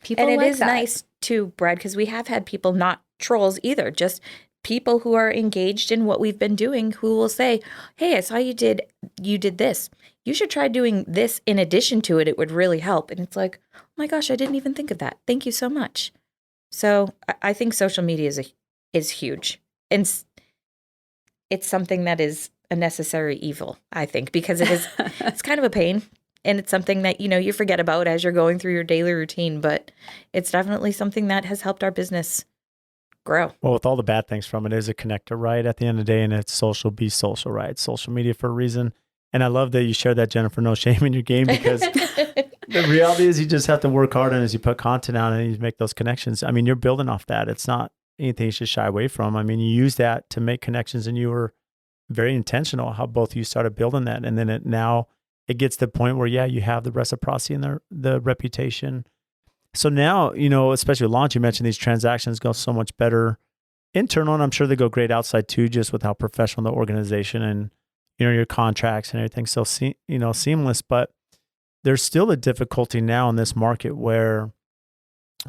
People and it like is that. nice too, Brad, because we have had people, not trolls either, just people who are engaged in what we've been doing, who will say, hey, I saw you did this. You should try doing this in addition to it. It would really help. And it's like, oh my gosh, I didn't even think of that. Thank you so much. So I think social media is huge. And it's something that is a necessary evil, I think, because it's kind of a pain. And it's something that, you forget about as you're going through your daily routine. But it's definitely something that has helped our business grow. Well, with all the bad things from it, is a connector, right? At the end of the day, and it's social, be social, right? It's social media for a reason. And I love that you shared that, Jennifer, no shame in your game, because the reality is you just have to work hard. And as you put content out and you make those connections, I mean, you're building off that. It's not anything you should shy away from. I mean, you use that to make connections, and you were very intentional how both of you started building that. And then now it gets to the point where, you have the reciprocity and the reputation. So now, especially with launch, you mentioned these transactions go so much better internal, and I'm sure they go great outside too, just with how professional the organization and, your contracts and everything. So, seamless, but there's still a difficulty now in this market where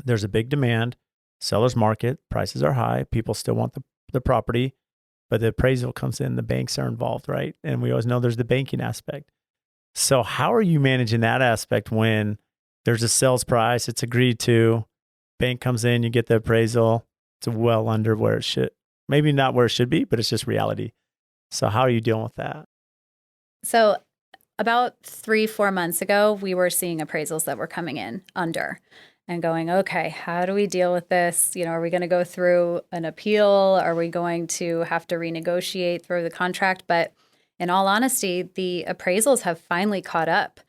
there's a big demand, seller's market, prices are high, people still want the property, but the appraisal comes in, the banks are involved, right? And we always know there's the banking aspect. So how are you managing that aspect when there's a sales price, it's agreed to, bank comes in, you get the appraisal, it's well under where it should, maybe not where it should be, but it's just reality. So how are you dealing with that? So about 3-4 months ago, we were seeing appraisals that were coming in under and going, okay, how do we deal with this? Are we going to go through an appeal? Are we going to have to renegotiate through the contract? But in all honesty, the appraisals have finally caught up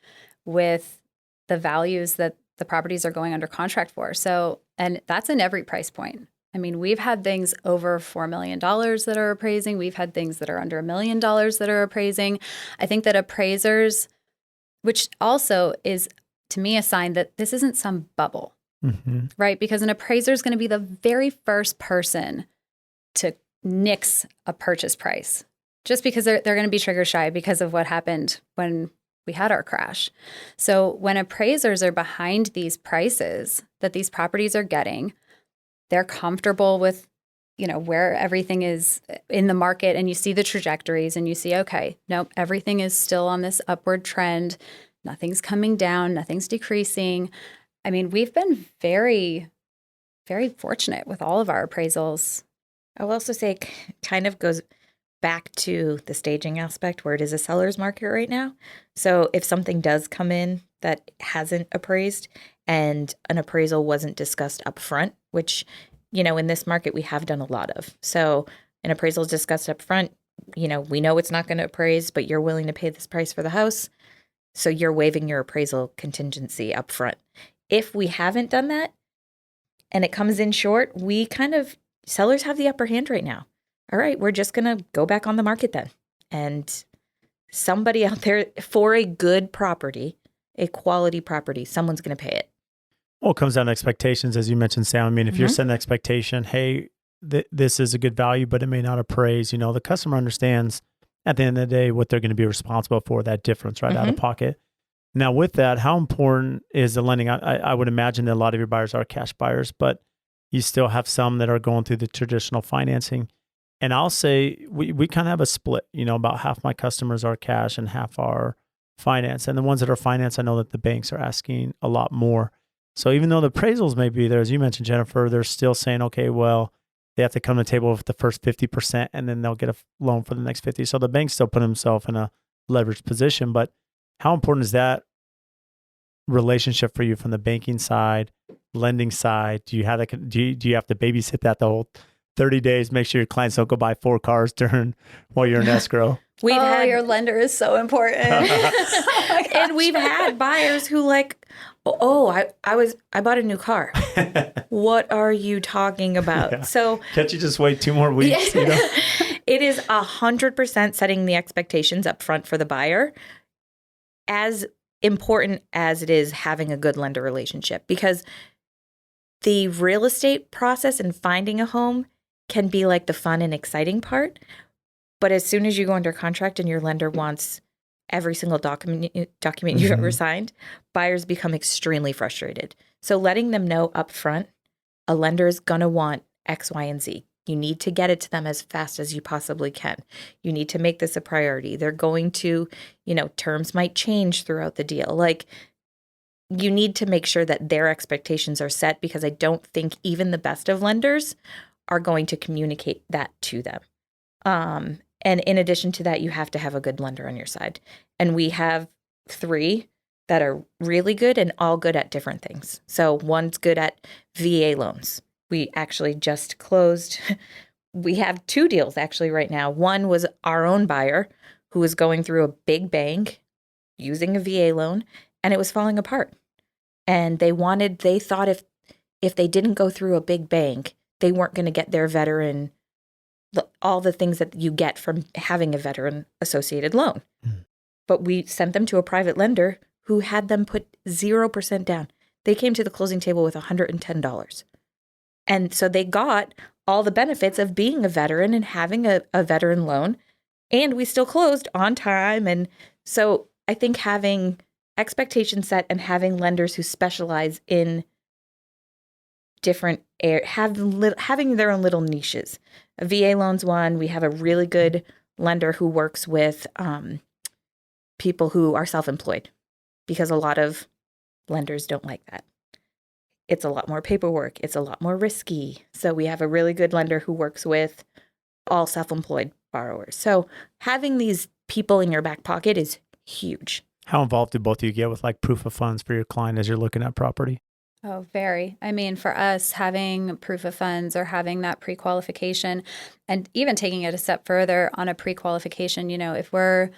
with the values that the properties are going under contract for. So, and that's in every price point. I mean, we've had things over $4 million that are appraising. We've had things that are under $1 million that are appraising. I think that appraisers, which also is to me a sign that this isn't some bubble, right? Because an appraiser is going to be the very first person to nix a purchase price just because they're going to be trigger shy because of what happened when we had our crash. So when appraisers are behind these prices that these properties are getting, they're comfortable with, where everything is in the market, and you see the trajectories and you see, okay, nope, everything is still on this upward trend. Nothing's coming down, nothing's decreasing. I mean, we've been very, very fortunate with all of our appraisals. I will also say kind of goes back to the staging aspect where it is a seller's market right now. So if something does come in that hasn't appraised and an appraisal wasn't discussed up front, which, in this market we have done a lot of. So an appraisal is discussed up front, we know it's not going to appraise, but you're willing to pay this price for the house. So you're waiving your appraisal contingency up front. If we haven't done that and it comes in short, sellers have the upper hand right now. All right, we're just going to go back on the market then. And somebody out there for a good property, a quality property, someone's going to pay it. Well, it comes down to expectations, as you mentioned, Sam. I mean, if you're setting an expectation, hey, this is a good value, but it may not appraise, the customer understands at the end of the day what they're going to be responsible for, that difference right out of pocket. Now, with that, how important is the lending? I would imagine that a lot of your buyers are cash buyers, but you still have some that are going through the traditional financing. And I'll say we kind of have a split, about half my customers are cash and half are finance. And the ones that are finance, I know that the banks are asking a lot more. So even though the appraisals may be there, as you mentioned, Jennifer, they're still saying, okay, well, they have to come to the table with the first 50% and then they'll get a loan for the next 50. So the bank's still putting himself in a leveraged position. But how important is that relationship for you from the banking side, lending side? Do you have do you have to babysit that the whole 30 days, make sure your clients don't go buy 4 cars while you're in escrow? Your lender is so important. And we've had buyers who I bought a new car. What are you talking about? Yeah. So can't you just wait 2 more weeks? It is 100% setting the expectations up front for the buyer, as important as it is having a good lender relationship, because the real estate process and finding a home can be like the fun and exciting part. But as soon as you go under contract and your lender wants every single document you've ever signed, buyers become extremely frustrated. So letting them know up front, a lender is going to want X, Y, and Z. You need to get it to them as fast as you possibly can. You need to make this a priority. They're going to, terms might change throughout the deal. You need to make sure that their expectations are set, because I don't think even the best of lenders are going to communicate that to them. And in addition to that, you have to have a good lender on your side. And we have 3 that are really good and all good at different things. So one's good at VA loans. We actually just closed. We have 2 deals actually right now. One was our own buyer who was going through a big bank using a VA loan, and it was falling apart. And they thought if they didn't go through a big bank, they weren't going to get their veteran, all the things that you get from having a veteran associated loan. But we sent them to a private lender who had them put 0% down. They came to the closing table with $110. And so they got all the benefits of being a veteran and having a veteran loan. And we still closed on time. And so I think having expectations set and having lenders who specialize in different having their own little niches. A VA loan's one. We have a really good lender who works with people who are self-employed, because a lot of lenders don't like that. It's a lot more paperwork. It's a lot more risky. So we have a really good lender who works with all self-employed borrowers. So having these people in your back pocket is huge. How involved do both of you get with proof of funds for your client as you're looking at property? Oh, very. I mean, for us, having proof of funds or having that pre-qualification, and even taking it a step further on a pre-qualification, if we're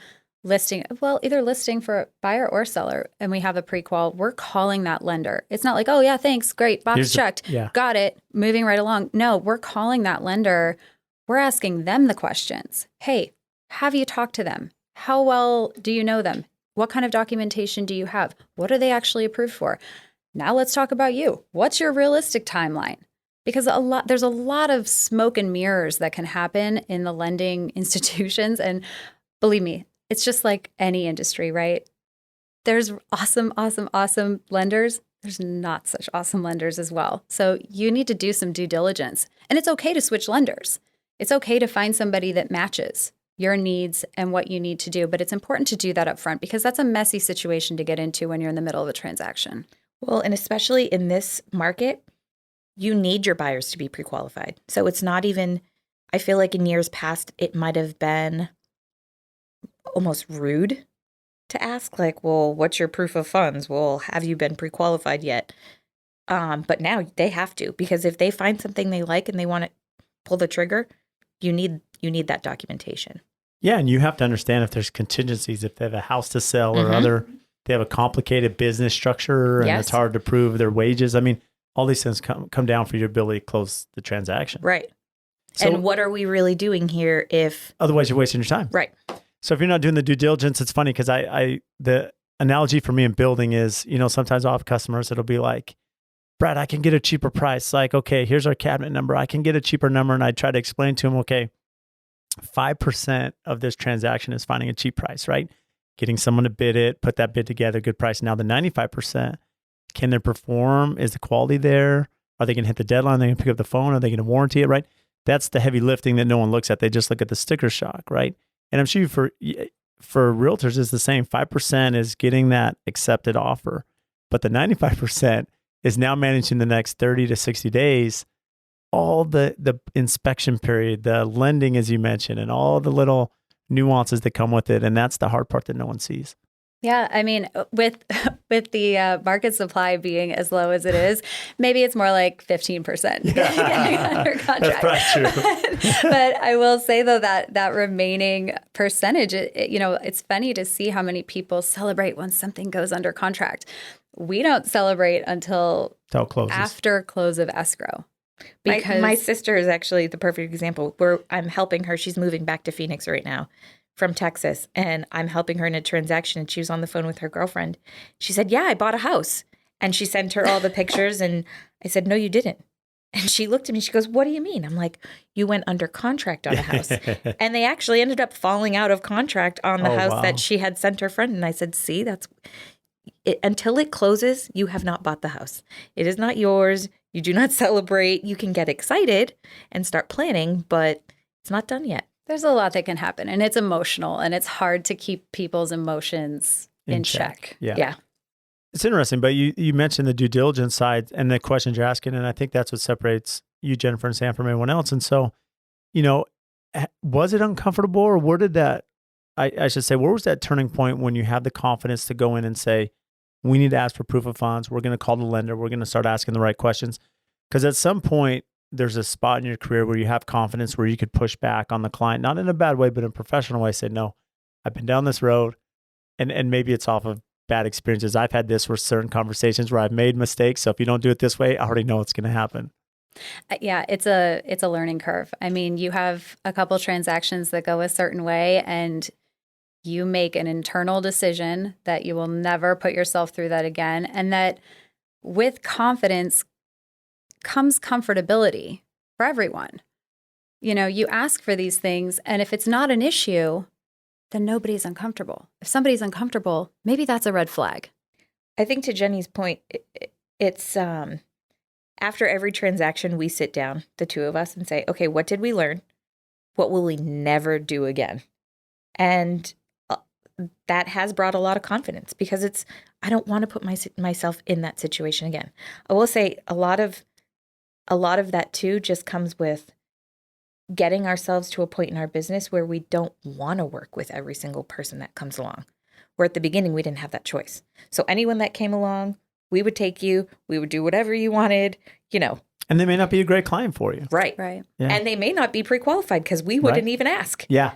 either listing for buyer or seller and we have a pre-qual, we're calling that lender. It's not like, oh yeah, thanks, great, box checked, got it, moving right along. No, we're calling that lender. We're asking them the questions. Hey, have you talked to them? How well do you know them? What kind of documentation do you have? What are they actually approved for? Now let's talk about you. What's your realistic timeline? because there's a lot of smoke and mirrors that can happen in the lending institutions. And believe me, it's just like any industry, right? There's awesome, awesome, awesome lenders. There's not such awesome lenders as well. So you need to do some due diligence. And it's okay to switch lenders. It's okay to find somebody that matches your needs and what you need to do. But it's important to do that up front because that's a messy situation to get into when you're in the middle of a transaction. Well, and especially in this market, you need your buyers to be pre-qualified. So it's not even, I feel like in years past, it might have been almost rude to ask, like, well, what's your proof of funds? Well, have you been pre-qualified yet? But now they have to, because if they find something they like and they want to pull the trigger, you need that documentation. Yeah, and you have to understand if there's contingencies, if they have a house to sell or they have a complicated business structure and it's hard to prove their wages. I mean, all these things come down for your ability to close the transaction. Right. So, and what are we really doing here if... Otherwise, you're wasting your time. Right. So if you're not doing the due diligence, it's funny because the analogy for me in building is, sometimes I'll have customers that'll be like, Brad, I can get a cheaper price. Like, okay, here's our cabinet number. I can get a cheaper number. And I try to explain to them, okay, 5% of this transaction is finding a cheap price, right? Getting someone to bid it, put that bid together, good price. Now the 95%, can they perform? Is the quality there? Are they going to hit the deadline? Are they going to pick up the phone? Are they going to warranty it, right? That's the heavy lifting that no one looks at. They just look at the sticker shock, right? And I'm sure for realtors, it's the same. 5% is getting that accepted offer, but the 95% is now managing the next 30 to 60 days, all the inspection period, the lending, as you mentioned, and all the little nuances that come with it. And that's the hard part that no one sees. Yeah, I mean, with the market supply being as low as it is, maybe it's more like 15% getting under contract. That's probably true. But I will say, though, that remaining percentage, it's funny to see how many people celebrate when something goes under contract. We don't celebrate until after close of escrow. Because my sister is actually the perfect example where I'm helping her. She's moving back to Phoenix right now from Texas, and I'm helping her in a transaction, and she was on the phone with her girlfriend. She said, yeah, I bought a house. And she sent her all the pictures, and I said, no, you didn't. And she looked at me, she goes, what do you mean? I'm like, you went under contract on a house. And they actually ended up falling out of contract on the house that she had sent her friend. And I said, see, that's it. Until it closes, you have not bought the house. It is not yours. You do not celebrate. You can get excited and start planning, but it's not done yet. There's a lot that can happen, and it's emotional, and it's hard to keep people's emotions in check. Yeah. It's interesting, but you mentioned the due diligence side and the questions you're asking, and I think that's what separates you, Jennifer, and Sam from everyone else. And so, was it uncomfortable, or where did that, I should say, where was that turning point when you had the confidence to go in and say, we need to ask for proof of funds, we're going to call the lender, we're going to start asking the right questions? Because at some point, there's a spot in your career where you have confidence, where you could push back on the client, not in a bad way, but in a professional way, say, no, I've been down this road, and maybe it's off of bad experiences. I've had this with certain conversations where I've made mistakes. So if you don't do it this way, I already know what's going to happen. Yeah, it's a learning curve. I mean, you have a couple transactions that go a certain way, and you make an internal decision that you will never put yourself through that again. And that with confidence comes comfortability for everyone. You ask for these things, and if it's not an issue, then nobody's uncomfortable. If somebody's uncomfortable, maybe that's a red flag. I think to Jenny's point, it's after every transaction, we sit down, the two of us, and say, okay, what did we learn? What will we never do again? And that has brought a lot of confidence, because I don't want to put myself in that situation again. I will say a lot of that too just comes with getting ourselves to a point in our business where we don't want to work with every single person that comes along. Where at the beginning, we didn't have that choice. So anyone that came along, we would take you, we would do whatever you wanted, And they may not be a great client for you. Right. Right. Yeah. And they may not be pre-qualified because we wouldn't even ask. Yeah.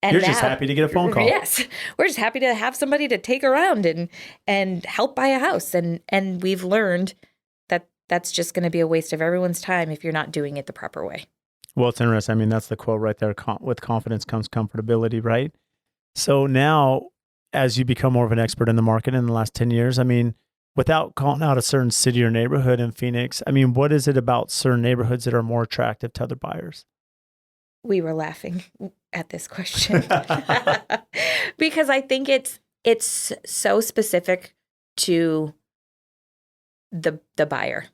And You're just happy to get a phone call. Yes. We're just happy to have somebody to take around and help buy a house. And we've learned that that's just going to be a waste of everyone's time if you're not doing it the proper way. Well, it's interesting. I mean, that's the quote right there. With confidence comes comfortability, right? So now, as you become more of an expert in the market in the last 10 years, I mean, without calling out a certain city or neighborhood in Phoenix, I mean, what is it about certain neighborhoods that are more attractive to other buyers? We were laughing at this question because I think it's so specific to the buyer.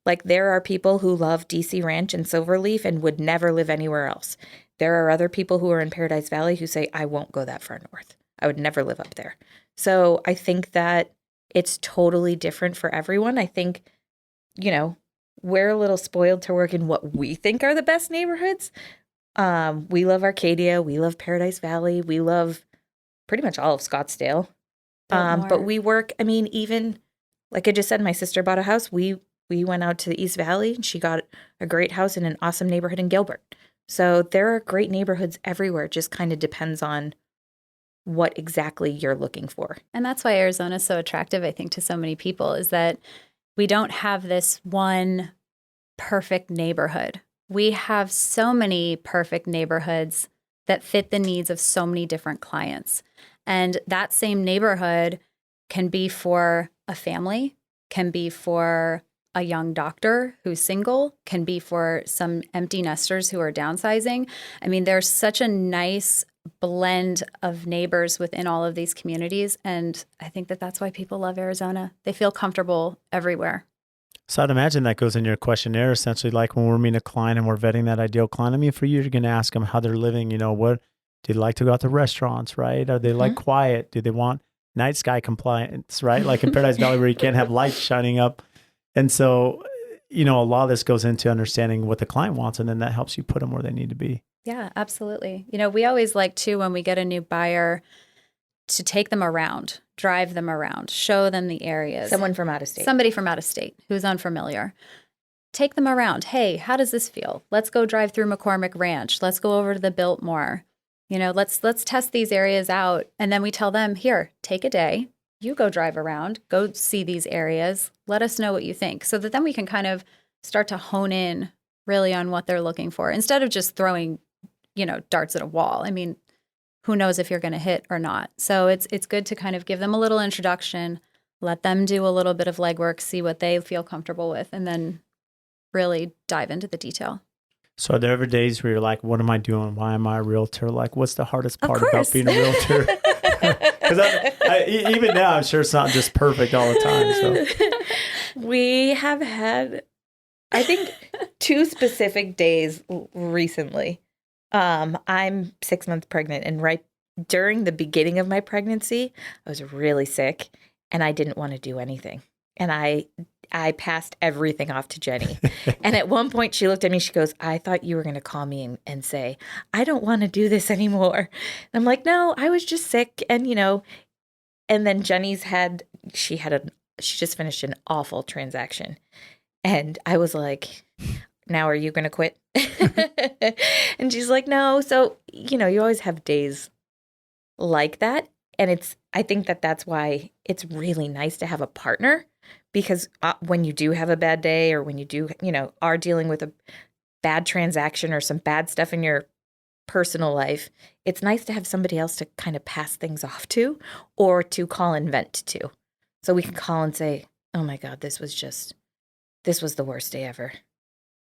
Like, there are people who love DC Ranch and Silverleaf and would never live anywhere else. There are other people who are in Paradise Valley who say, I won't go that far north. I would never live up there. So I think that it's totally different for everyone. I think, we're a little spoiled to work in what we think are the best neighborhoods. We love Arcadia. We love Paradise Valley. We love pretty much all of Scottsdale. But we work, even like I just said, my sister bought a house. We went out to the East Valley and she got a great house in an awesome neighborhood in Gilbert. So there are great neighborhoods everywhere. It just kind of depends on what exactly you're looking for. And that's why Arizona is so attractive, I think, to so many people, is that we don't have this one perfect neighborhood. We have so many perfect neighborhoods that fit the needs of so many different clients. And that same neighborhood can be for a family, can be for a young doctor who's single, can be for some empty nesters who are downsizing. There's such a nice blend of neighbors within all of these communities. And I think that that's why people love Arizona. They feel comfortable everywhere. So I'd imagine that goes in your questionnaire, essentially, like when we're meeting a client and we're vetting that ideal client. For you, you're going to ask them how they're living. What do they like to go out to restaurants, right? Are they like quiet? Do they want night sky compliance, right? Like in Paradise Valley where you can't have lights shining up. And so, a lot of this goes into understanding what the client wants, and then that helps you put them where they need to be. Yeah, absolutely. We always like to, when we get a new buyer, to take them around, drive them around, show them the areas. Somebody from out of state who's unfamiliar. Take them around. Hey, how does this feel? Let's go drive through McCormick Ranch. Let's go over to the Biltmore. Let's test these areas out. And then we tell them, here, take a day. You go drive around, go see these areas. Let us know what you think, so that then we can kind of start to hone in really on what they're looking for, instead of just throwing, darts at a wall. Who knows if you're going to hit or not. So it's good to kind of give them a little introduction, let them do a little bit of legwork, see what they feel comfortable with, and then really dive into the detail. So are there ever days where you're like, what am I doing? Why am I a realtor? Like, what's the hardest part about being a realtor? Because even now, I'm sure it's not just perfect all the time. So we have had, I think, 2 specific days recently. I'm 6 months pregnant, and right during the beginning of my pregnancy, I was really sick and I didn't want to do anything. And I passed everything off to Jenny. And at one point she looked at me, she goes, I thought you were going to call me and say, I don't want to do this anymore. And I'm like, no, I was just sick. And, and then Jenny's she just finished an awful transaction. And I was like, now are you going to quit? And she's like, no. So, you always have days like that. And I think that's why it's really nice to have a partner, because when you do have a bad day, or when you do, are dealing with a bad transaction or some bad stuff in your personal life, it's nice to have somebody else to kind of pass things off to, or to call and vent to. So we can call and say, oh my God, this was the worst day ever.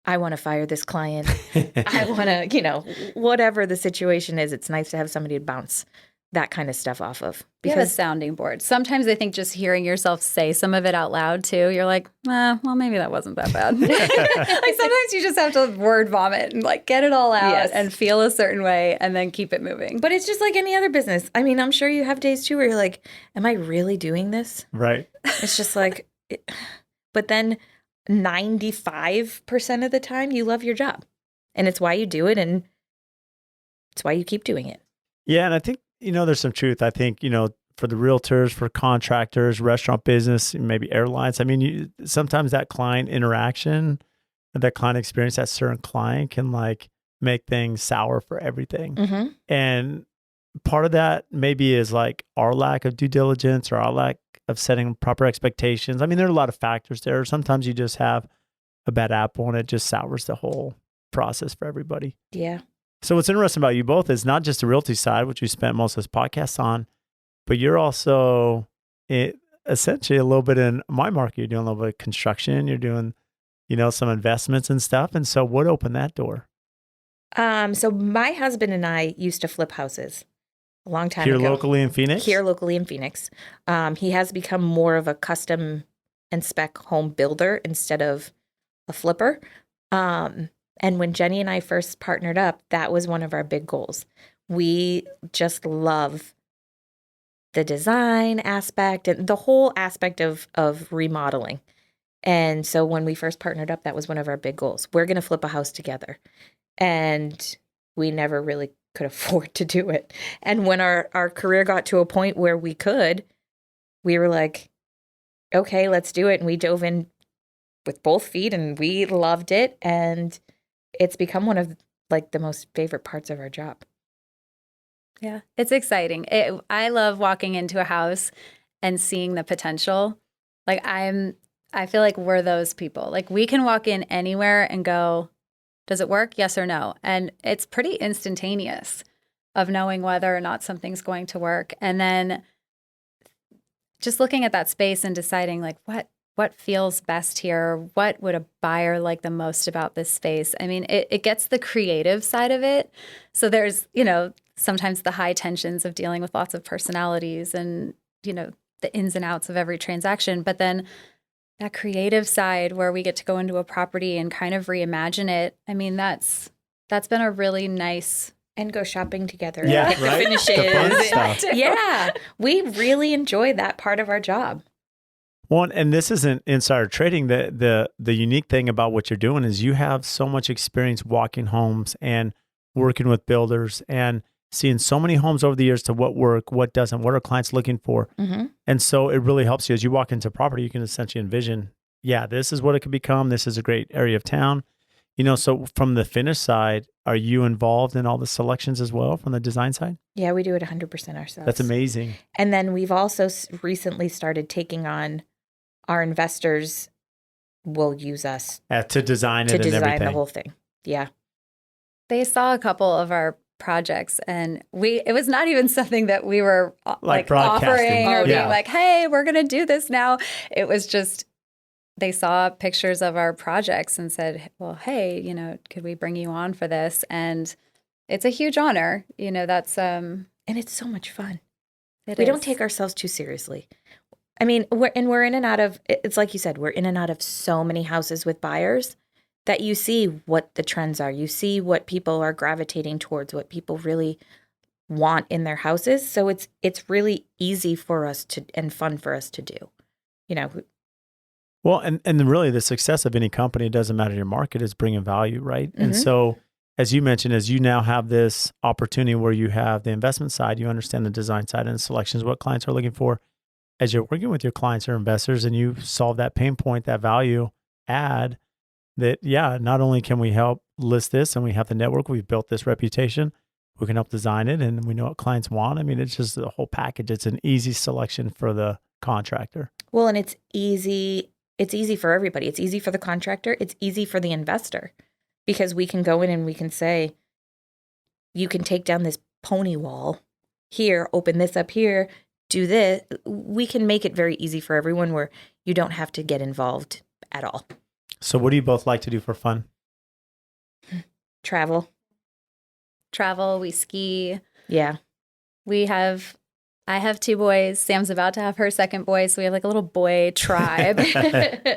I want to fire this client. I want to, whatever the situation is, it's nice to have somebody to bounce that kind of stuff off of. Because you have a sounding board. Sometimes I think just hearing yourself say some of it out loud too, you're like, well, maybe that wasn't that bad. Like sometimes you just have to word vomit and like get it all out and feel a certain way and then keep it moving. But it's just like any other business. I'm sure you have days too where you're like, am I really doing this? Right. It's just like, but then 95% of the time you love your job, and it's why you do it, and it's why you keep doing it. Yeah. And I think, there's some truth. I think, for the realtors, for contractors, restaurant business, maybe airlines. Sometimes that client interaction, that client experience, that certain client can like make things sour for everything. Mm-hmm. And part of that maybe is like our lack of due diligence, or our lack of setting proper expectations. There are a lot of factors there. Sometimes you just have a bad apple and it just sours the whole process for everybody. Yeah. So what's interesting about you both is not just the realty side, which we spent most of this podcast on, but you're also essentially a little bit in my market. You're doing a little bit of construction. You're doing, some investments and stuff. And so what opened that door? So my husband and I used to flip houses a long time Here ago. locally in Phoenix? Here locally in Phoenix. He has become more of a custom and spec home builder instead of a flipper. And when Jenny and I first partnered up, that was one of our big goals. We just love the design aspect and the whole aspect of remodeling. And so when we first partnered up, that was one of our big goals. We're going to flip a house together. And we never really could afford to do it. And when our career got to a point where we could, we were like, okay, let's do it. And we dove in with both feet and we loved it. And it's become one of like the most favorite parts of our job. Yeah, it's exciting. I love walking into a house and seeing the potential. Like I feel like we're those people. Like we can walk in anywhere and go, does it work? Yes or no? And it's pretty instantaneous of knowing whether or not something's going to work. And then just looking at that space and deciding like what feels best here? What would a buyer like the most about this space? I mean, it gets the creative side of it. So there's, sometimes the high tensions of dealing with lots of personalities and, the ins and outs of every transaction. But then that creative side where we get to go into a property and kind of reimagine it. I mean, that's been a really nice. And go shopping together. Yeah, Pick right? the finishes. The fun stuff. Yeah, we really enjoy that part of our job. Well, and this isn't insider trading. The unique thing about what you're doing is you have so much experience walking homes and working with builders and seeing so many homes over the years to what work, what doesn't, what are clients looking for. Mm-hmm. And so it really helps you as you walk into a property, you can essentially envision, yeah, this is what it could become. This is a great area of town. So from the finish side, are you involved in all the selections as well from the design side? Yeah, we do it 100% ourselves. That's amazing. And then we've also recently started taking on our investors will use us To design it to and design everything. the whole thing. Yeah. They saw a couple of our projects and it was not even something that we were like offering or being like, hey, we're going to do this now. It was just, they saw pictures of our projects and said, well, hey, could we bring you on for this? And it's a huge honor. That's, and it's so much fun. We don't take ourselves too seriously. I mean, we're in and out of, it's like you said, we're in and out of so many houses with buyers that you see what the trends are. You see what people are gravitating towards, what people really want in their houses. So it's really easy for us to, and fun for us to do, Well, and really the success of any company, it doesn't matter your market, is bringing value, right? Mm-hmm. And so, as you mentioned, as you now have this opportunity where you have the investment side, you understand the design side and the selections, what clients are looking for. As you're working with your clients or investors and you solve that pain point, that value add, that, yeah, not only can we help list this and we have the network, we've built this reputation, we can help design it and we know what clients want. I mean, it's just the whole package. It's an easy selection for the contractor. Well, and it's easy for everybody. It's easy for the contractor. It's easy for the investor because we can go in and we can say, you can take down this pony wall here, open this up here, do this. We can make it very easy for everyone where you don't have to get involved at all. So what do you both like to do for fun? Travel, we ski. Yeah. I have 2 boys. Sam's about to have her second boy. So we have like a little boy tribe.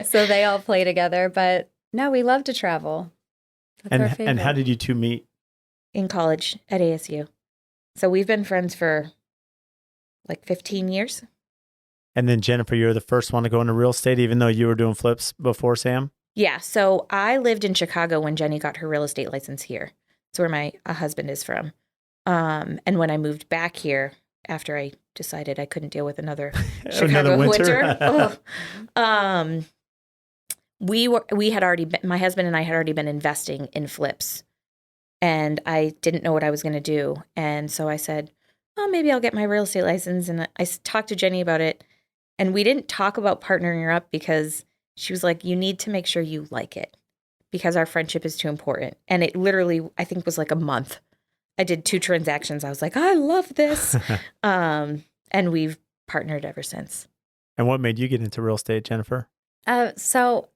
So they all play together. But no, we love to travel. That's our favorite. And how did you two meet? In college at ASU. So we've been friends for like 15 years. And then Jennifer, you're the first one to go into real estate, even though you were doing flips before Sam? Yeah. So I lived in Chicago when Jenny got her real estate license here. That's where my husband is from. And when I moved back here, after I decided I couldn't deal with another Chicago winter. We had already been, my husband and I had already been investing in flips, and I didn't know what I was going to do. And so I said, oh, maybe I'll get my real estate license. And I talked to Jenny about it, and we didn't talk about partnering her up because she was like, you need to make sure you like it because our friendship is too important. And it literally, I think, was like a month. I did 2 transactions. I was like, I love this. And we've partnered ever since. And what made you get into real estate, Jennifer? So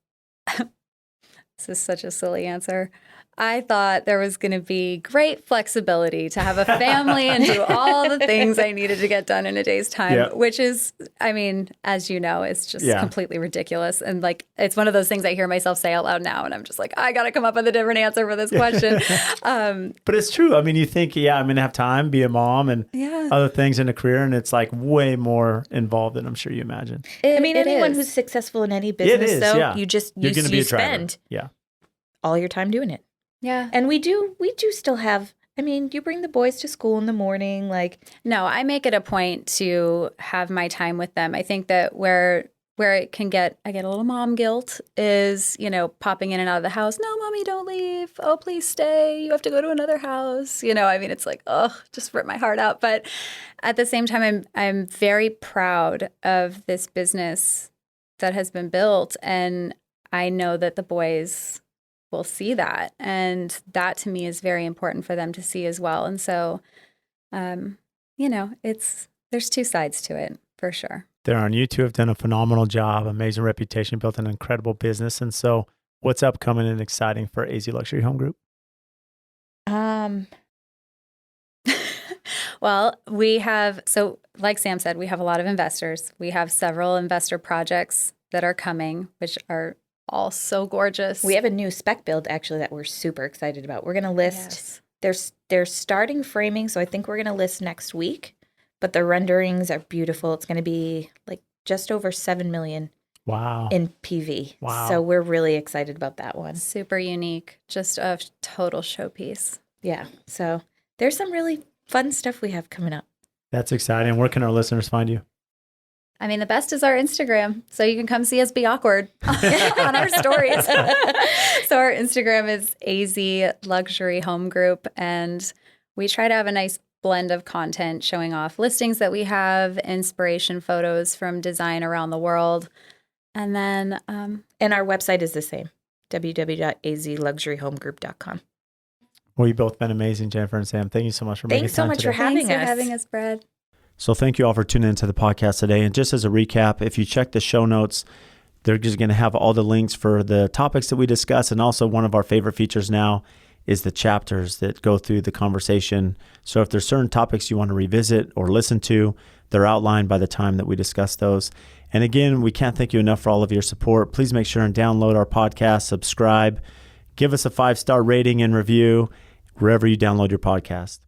this is such a silly answer. I thought there was going to be great flexibility to have a family and do all the things I needed to get done in a day's time, which is, I mean, as you know, it's just completely ridiculous. And like, it's one of those things I hear myself say out loud now. And I'm just like, I got to come up with a different answer for this question. But it's true. I mean, you think, I'm going to have time, be a mom and other things in a career. And it's like way more involved than I'm sure you imagine. Anyone who's successful in any business, you spend all your time doing it. Yeah. And we do still have, you bring the boys to school in the morning, No, I make it a point to have my time with them. I think that where it can I get a little mom guilt is, popping in and out of the house. No, mommy, don't leave. Oh, please stay. You have to go to another house. It's like, just rip my heart out. But at the same time, I'm very proud of this business that has been built. And I know that the boys will see that. And that to me is very important for them to see as well. And so, there's two sides to it for sure. There are. And you two have done a phenomenal job, amazing reputation, built an incredible business. And so what's upcoming and exciting for AZ Luxury Home Group? Well, we have, so like Sam said, we have a lot of investors. We have several investor projects that are coming, which are all so gorgeous. We have a new spec build actually that we're super excited about. We're going to list, they're starting framing, so I think we're going to list next week, but the renderings are beautiful. It's going to be like just over 7 million in PV. Wow. So we're really excited about that one. Super unique, just a total showpiece. Yeah. So there's some really fun stuff we have coming up. That's exciting. Where can our listeners find you? The best is our Instagram. So you can come see us be awkward on our stories. So our Instagram is AZ Luxury Home Group. And we try to have a nice blend of content showing off listings that we have, inspiration photos from design around the world. And then... and our website is the same, www.azluxuryhomegroup.com. Well, you've both been amazing, Jennifer and Sam. Thank you so much for making time today. Thanks so much for having us, Brad. So thank you all for tuning into the podcast today. And just as a recap, if you check the show notes, they're just going to have all the links for the topics that we discuss. And also one of our favorite features now is the chapters that go through the conversation. So if there's certain topics you want to revisit or listen to, they're outlined by the time that we discuss those. And again, we can't thank you enough for all of your support. Please make sure and download our podcast, subscribe, give us a 5-star rating and review wherever you download your podcast.